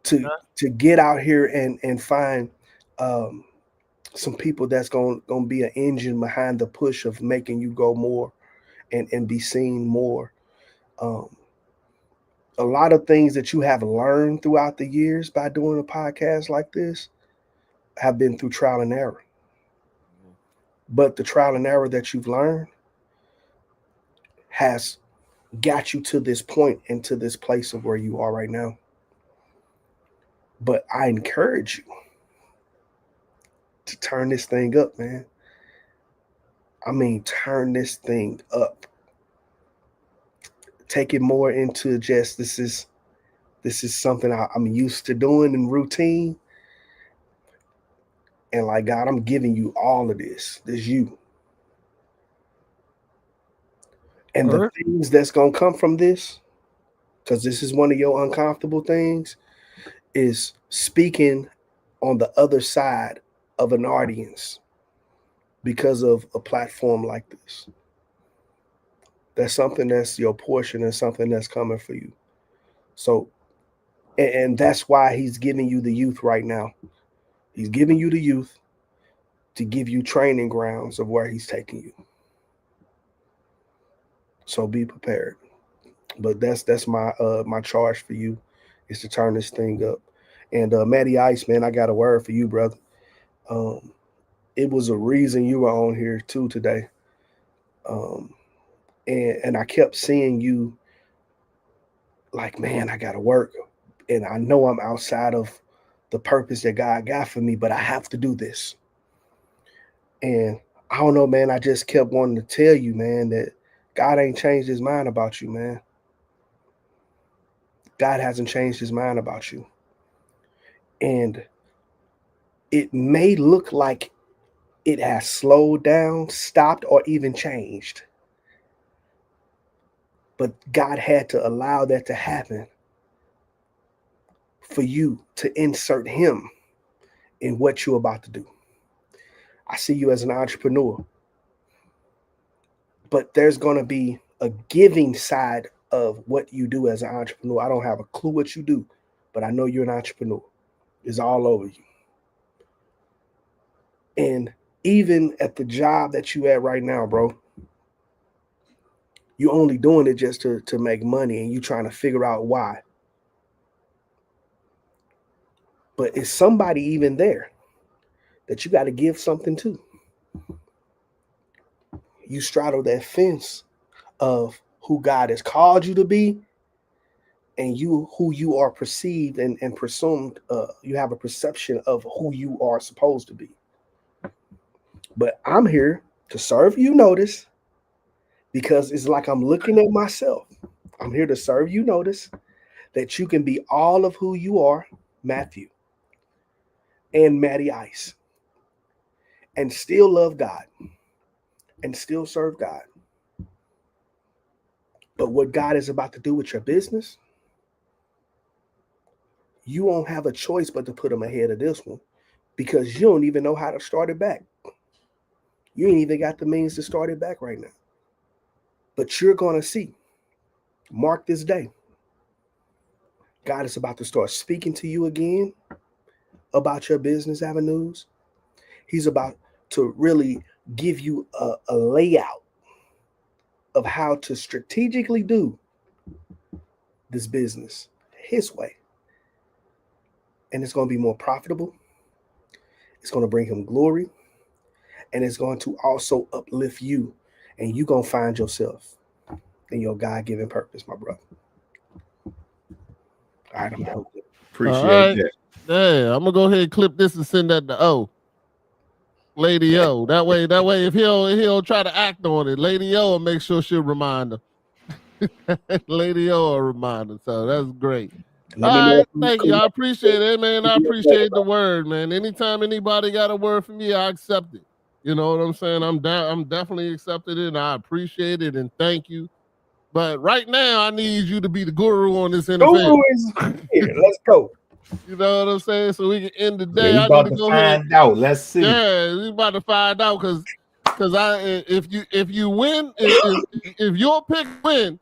To get out here and find um, some people that's gonna be an engine behind the push of making you go more and be seen more. Um, a lot of things that you have learned throughout the years by doing a podcast like this have been through trial and error. But the trial and error that you've learned has got you to this point and to this place of where you are right now. But I encourage you to turn this thing up, man. I mean, turn this thing up. Take it more into just this is something I'm used to doing in routine. And like God, I'm giving you all of this. This you. And the things that's gonna come from this, because this is one of your uncomfortable things, is speaking on the other side of an audience because of a platform like this. That's something that's your portion and something that's coming for you. So, and that's why he's giving you the youth right now. He's giving you the youth to give you training grounds of where he's taking you. So be prepared. But that's my my charge for you is to turn this thing up. And Matty Ice, man, I got a word for you, brother. It was a reason you were on here too today. And I kept seeing you like, man, I gotta work. And I know I'm outside of the purpose that God got for me, but I have to do this. And I don't know, man. I just kept wanting to tell you, man, that God ain't changed his mind about you, man. God hasn't changed his mind about you. And it may look like it has slowed down, stopped, or even changed. But God had to allow that to happen for you to insert him in what you're about to do. I see you as an entrepreneur, but there's going to be a giving side of what you do as an entrepreneur. I don't have a clue what you do, but I know you're an entrepreneur. It's all over you. And even at the job that you at right now, bro, you only doing it just to make money and you trying to figure out why. But is somebody even there that you got to give something to? You straddle that fence of who God has called you to be and you who you are perceived and presumed. You have a perception of who you are supposed to be. But I'm here to serve you notice because it's like I'm looking at myself. I'm here to serve you notice that you can be all of who you are, Matthew and Matty Ice, and still love God and still serve God. But what God is about to do with your business, you won't have a choice but to put them ahead of this one because you don't even know how to start it back. You ain't even got the means to start it back right now. But you're going to see. Mark this day. God is about to start speaking to you again about your business avenues. He's about to really give you a layout of how to strategically do this business his way. And it's going to be more profitable. It's going to bring him glory. And it's going to also uplift you. And you're going to find yourself in your God-given purpose, my brother. All right, I'm done. Appreciate that. Yeah, I'm gonna go ahead and clip this and send that to O. Lady O. That way, if he'll try to act on it, Lady O will make sure she'll remind him. Lady O will remind him. So that's great. All right, thank you. I appreciate it, man. I appreciate the word, man. Anytime anybody got a word from me, I accept it. You know what I'm saying? I'm definitely accepted it, and I appreciate it, and thank you. But right now, I need you to be the guru on this NFL. Guru is here. Let's go. You know what I'm saying? So we can end the day. Yeah, I about need to to go ahead. find out. Let's see. Yeah, we about to find out because if you win, if your pick win,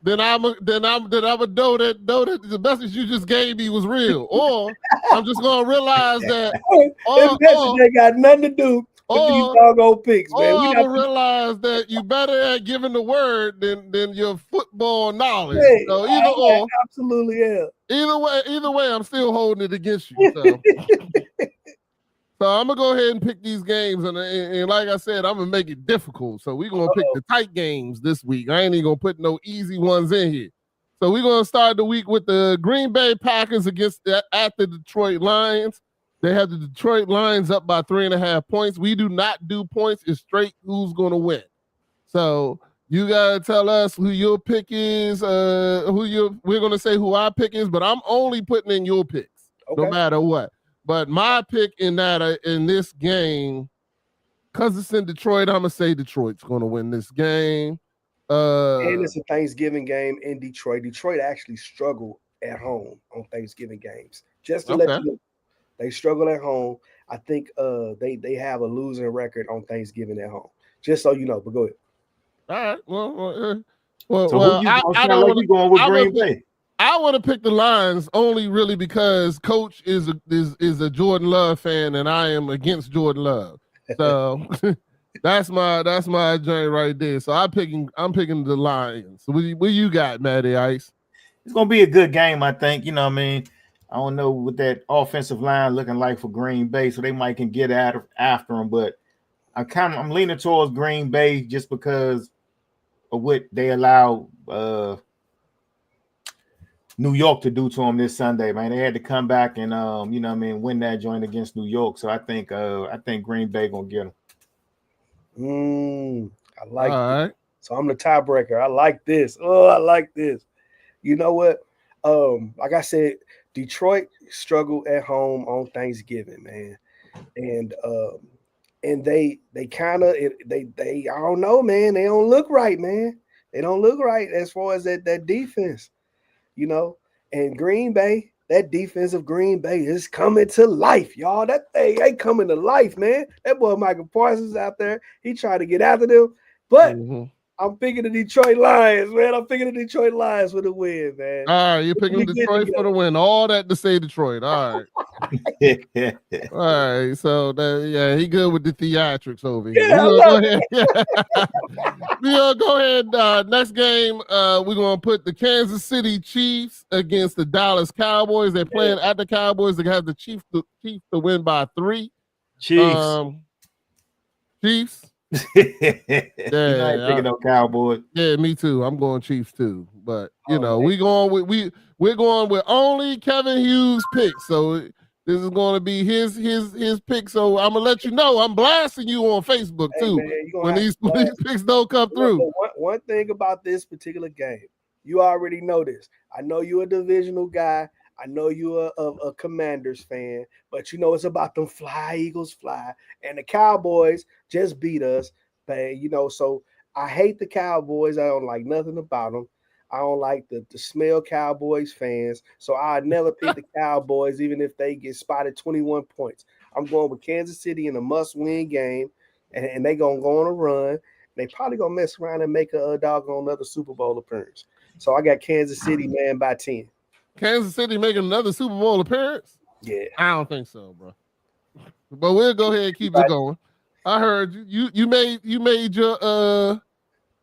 then I'm know that the message you just gave me was real, or I'm just gonna realize that This message ain't got nothing to do with these doggone picks, man. I'm gonna realize that you better at giving the word than your football knowledge. Hey, so either absolutely, yeah. Either way, I'm still holding it against you. So. So I'm gonna go ahead and pick these games, and like I said, I'm gonna make it difficult. So we're gonna pick the tight games this week. I ain't even gonna put no easy ones in here. So we're gonna start the week with the Green Bay Packers at the Detroit Lions. They have the Detroit Lions up by 3.5 points. We do not do points. It's straight who's gonna win. So you gotta tell us who your pick is. We're gonna say who our pick is, but I'm only putting in your picks, no matter what. But my pick in this game, because it's in Detroit, I'm gonna say Detroit's gonna win this game. And it's a Thanksgiving game in Detroit. Detroit actually struggle at home on Thanksgiving games. Just to let you know, they struggle at home. I think they have a losing record on Thanksgiving at home. Just so you know. But go ahead. All right. I don't like you going with Green Bay. I want to pick the Lions only really because Coach is a Jordan Love fan and I am against Jordan Love. So that's my joint right there. So I'm picking the Lions. So what you got, Matty Ice? It's gonna be a good game, I think. You know what I mean? I don't know what that offensive line looking like for Green Bay, so they might can get after them, but I'm leaning towards Green Bay just because of what they allow New York to do to them this Sunday, man. They had to come back and you know what I mean, win that joint against New York. So I think Green Bay gonna get them. I like it. Right. So I'm the tiebreaker. I like this. Oh, I like this. You know what? Like I said, Detroit struggled at home on Thanksgiving, man. And they kind of I don't know, man. They don't look right, man. They don't look right as far as that defense. You know, and Green Bay, that defense of Green Bay is coming to life, y'all. That thing ain't coming to life, man. That boy Michael Parsons out there, he tried to get after them. But I'm picking the Detroit Lions, man. I'm picking the Detroit Lions for the win, man. All right, you're picking Detroit for the win. All that to say Detroit. All right. All right. So he good with the theatrics over here. Yeah, We'll go ahead. Next game, we're gonna put the Kansas City Chiefs against the Dallas Cowboys. They're playing at the Cowboys. They have the Chiefs to win by 3. Chiefs. Yeah, not picking up Cowboys. Yeah, me too. I'm going Chiefs too. But you know, we're going with only Kevin Hughes pick. So this is going to be his pick. So I'm gonna let you know. I'm blasting you on Facebook too, man, when these picks don't come through. One thing about this particular game, you already know this. I know you're a divisional guy. I know you're a Commanders fan, but you know it's about them fly, Eagles fly. And the Cowboys just beat us. But, you know, so I hate the Cowboys. I don't like nothing about them. I don't like the smell Cowboys fans. So I never pick the Cowboys, even if they get spotted 21 points. I'm going with Kansas City in a must-win game, and they gonna go on a run. They probably gonna mess around and make a doggone another Super Bowl appearance. So I got Kansas City, man, by 10. Kansas City making another Super Bowl appearance? Yeah. I don't think so, bro. But we'll go ahead and keep it going. I heard you made your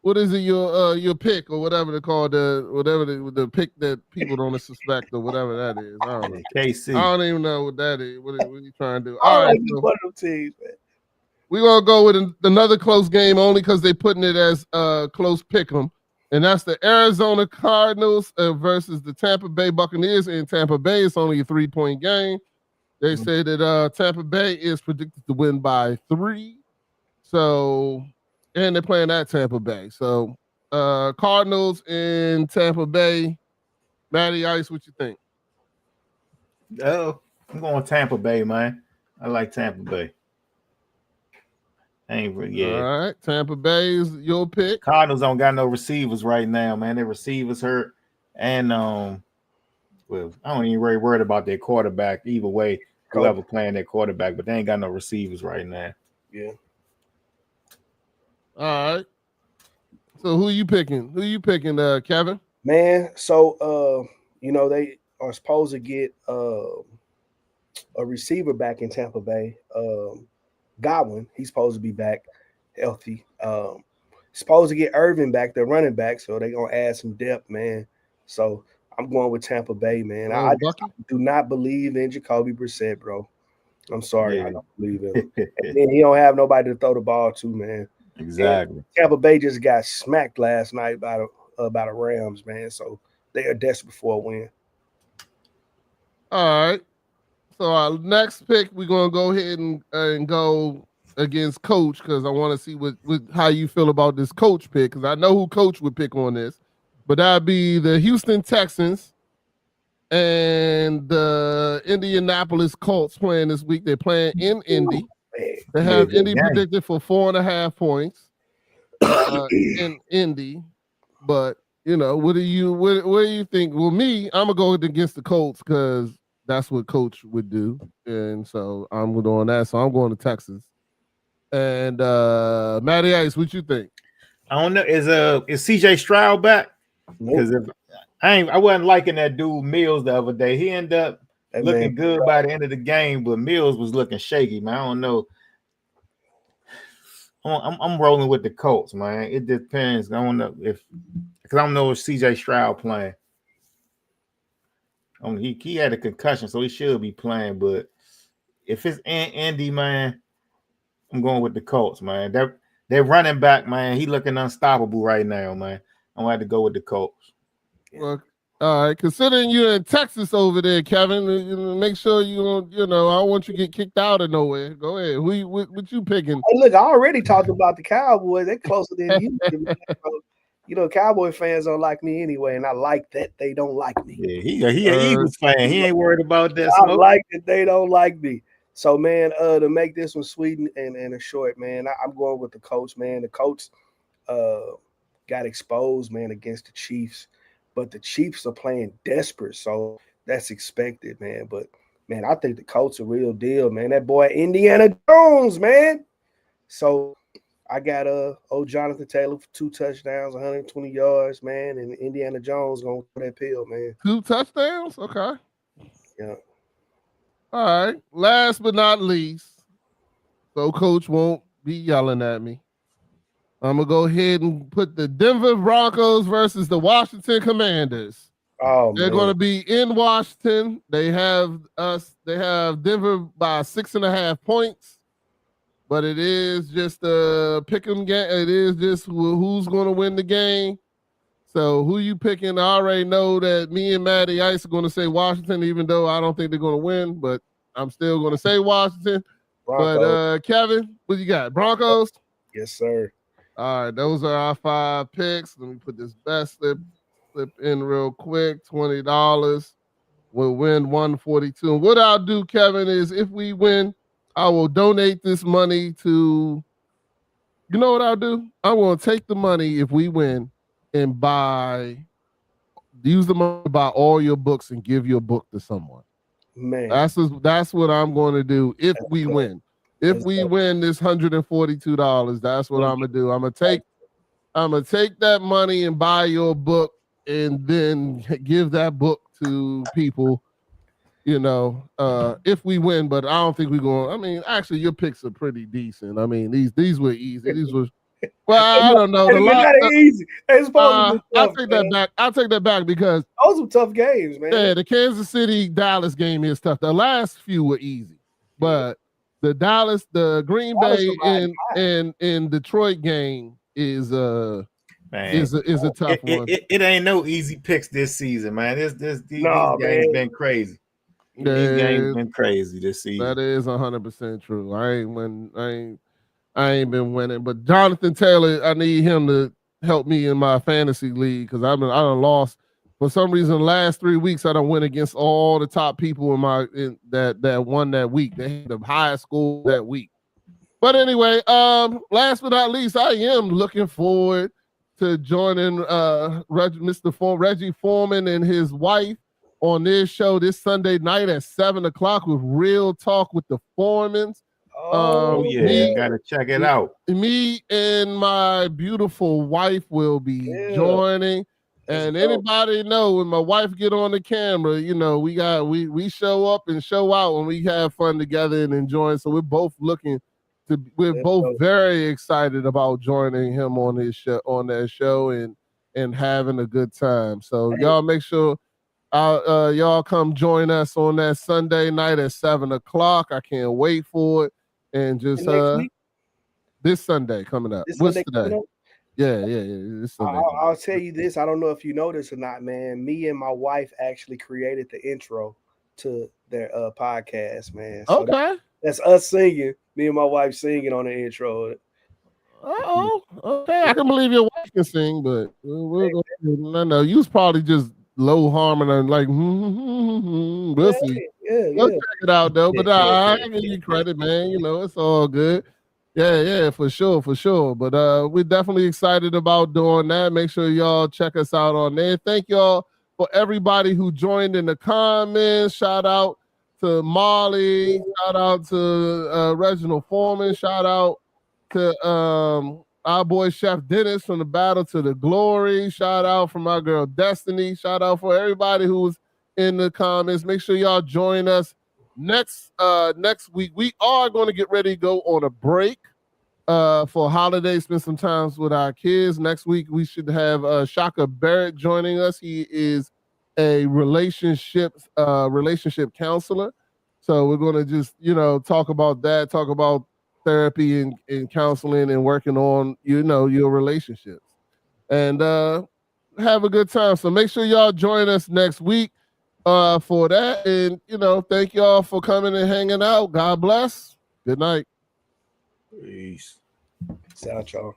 what is it, your pick or whatever they call the pick that people don't suspect or whatever that is. I don't know. KC. I don't even know what that is. What are you trying to do? All right, so one of them teams, man. We're gonna go with another close game only because they're putting it as close pick'em, and that's the Arizona Cardinals versus the Tampa Bay Buccaneers. In Tampa Bay, it's only a 3-point game. They say that Tampa Bay is predicted to win by 3. So, and they're playing at Tampa Bay. So, Cardinals in Tampa Bay. Matty Ice, what you think? Oh, I'm going Tampa Bay, man. I like Tampa Bay. All right, Tampa Bay is your pick. Cardinals don't got no receivers right now, man. Their receivers hurt, and well, I don't even really worried about their quarterback either way. Whoever playing their quarterback, but they ain't got no receivers right now. Yeah. All right. So who you picking? Kevin? Man, so they are supposed to get a receiver back in Tampa Bay. Godwin, he's supposed to be back healthy. Supposed to get Irvin back, the running back, so they're gonna add some depth, man. So I'm going with Tampa Bay, man. I do not believe in Jacoby Brissett, bro. I'm sorry, I don't believe in him. And then he don't have nobody to throw the ball to, man. Exactly. And Tampa Bay just got smacked last night by the Rams, man. So they are desperate for a win. All right. So our next pick, we're gonna go ahead and go against Coach because I want to see what how you feel about this Coach pick because I know who Coach would pick on this, but that'd be the Houston Texans and the Indianapolis Colts playing this week. They're playing in Indy. They have Indy predicted for 4.5 points in Indy, but what do you think? Well, me, I'm gonna go against the Colts because that's what Coach would do, and so I'm doing that. So I'm going to Texas. And Matty Ice, what you think? I don't know. Is CJ Stroud back? Because if I wasn't liking that dude Mills the other day. He ended up looking good by the end of the game, but Mills was looking shaky, man. I don't know. I'm rolling with the Colts, man. It depends. I don't know because I don't know if CJ Stroud playing. He had a concussion, so he should be playing. But if it's Andy, man, I'm going with the Colts, man. They're running back, man. He looking unstoppable right now, man. I'm gonna have to go with the Colts. Well, all right. Considering you're in Texas over there, Kevin, make sure you don't. I don't want you to get kicked out of nowhere. Go ahead. What you picking? Hey, look, I already talked about the Cowboys. They're closer than you. Cowboy fans don't like me anyway, and I like that they don't like me. Yeah, he an Eagles fan. He ain't worried about that. I like that they don't like me. So, man, to make this one sweet and a short, man, I'm going with the Colts, man. The Colts got exposed, man, against the Chiefs, but the Chiefs are playing desperate, so that's expected, man. But, man, I think the Colts are real deal, man. That boy Indiana Jones, man. So I got old Jonathan Taylor for 2 touchdowns, 120 yards, man, and Indiana Jones gonna throw that pill, man. 2 touchdowns? Okay. Yeah. All right. Last but not least, so Coach won't be yelling at me. I'm gonna go ahead and put the Denver Broncos versus the Washington Commanders. Oh, they're going to be in Washington. They have Denver by 6.5 points. But it is just a pick 'em game. It is just who's going to win the game. So who you picking? I already know that me and Matty Ice are going to say Washington, even though I don't think they're going to win. But I'm still going to say Washington. Broncos. But Kevin, what you got? Broncos? Yes, sir. All right, those are our 5 picks. Let me put this best slip in real quick. $20. We'll win 142. And what I'll do, Kevin, is if we win, I will donate this money to, you know what I'll do? I'm going to take the money if we win and buy use the money to buy all your books and give your book to someone. Man, that's what I'm going to do if we win. If we win this $142, that's what I'm gonna do. I'm gonna take that money and buy your book, and then give that book to people. If we win, but I don't think we're going. I mean, actually, your picks are pretty decent. I mean, these were easy. These were. Well, I don't know. Easy. It's supposed to be tough, I'll take that back. I'll take that back because those some tough games, man. Yeah, the Kansas City Dallas game is tough. The last few were easy, but the Green Bay and Detroit game is a tough one. It ain't no easy picks this season, man. These games been crazy. These games been crazy this season. That is 100% true. I ain't been winning, but Jonathan Taylor, I need him to help me in my fantasy league because I done lost. For some reason, the last 3 weeks, I done went against all the top people that won that week. They had the highest score that week. But anyway, last but not least, I am looking forward to joining Reggie Foreman and his wife on their show this Sunday night at 7:00 with Real Talk with the Foremans. Gotta check it out. Me and my beautiful wife will be joining. And anybody know when my wife get on the camera, we show up and show out when we have fun together and enjoying. So we're both very excited about joining him on that show and having a good time. So y'all make sure y'all come join us on that Sunday night at 7:00. I can't wait for it. And just this Sunday coming up. What's today? Yeah. This Sunday. I'll tell you this. I don't know if you know this or not, man. Me and my wife actually created the intro to their podcast, man. So okay. That's us singing. Me and my wife singing on the intro. Okay. I can believe your wife can sing, but no. You was probably just low harmony, like we'll see. We'll check it out though. But I give you credit, man. It's all good. Yeah, for sure. But we're definitely excited about doing that. Make sure y'all check us out on there. Thank y'all for everybody who joined in the comments. Shout out to Molly. Shout out to Reginald Foreman. Shout out to our boy Chef Dennis from the Battle to the Glory. Shout out from our girl Destiny. Shout out for everybody who's in the comments. Make sure y'all join us next week. We are going to get ready to go on a break for holidays, spend some time with our kids. Next week we should have Shaka Barrett joining us. He is a relationship counselor. So we're going to just talk about that, talk about therapy and counseling and working on your relationships and have a good time. So make sure y'all join us next week for that. And thank y'all for coming and hanging out. God bless. Good night. Peace. Peace out, y'all.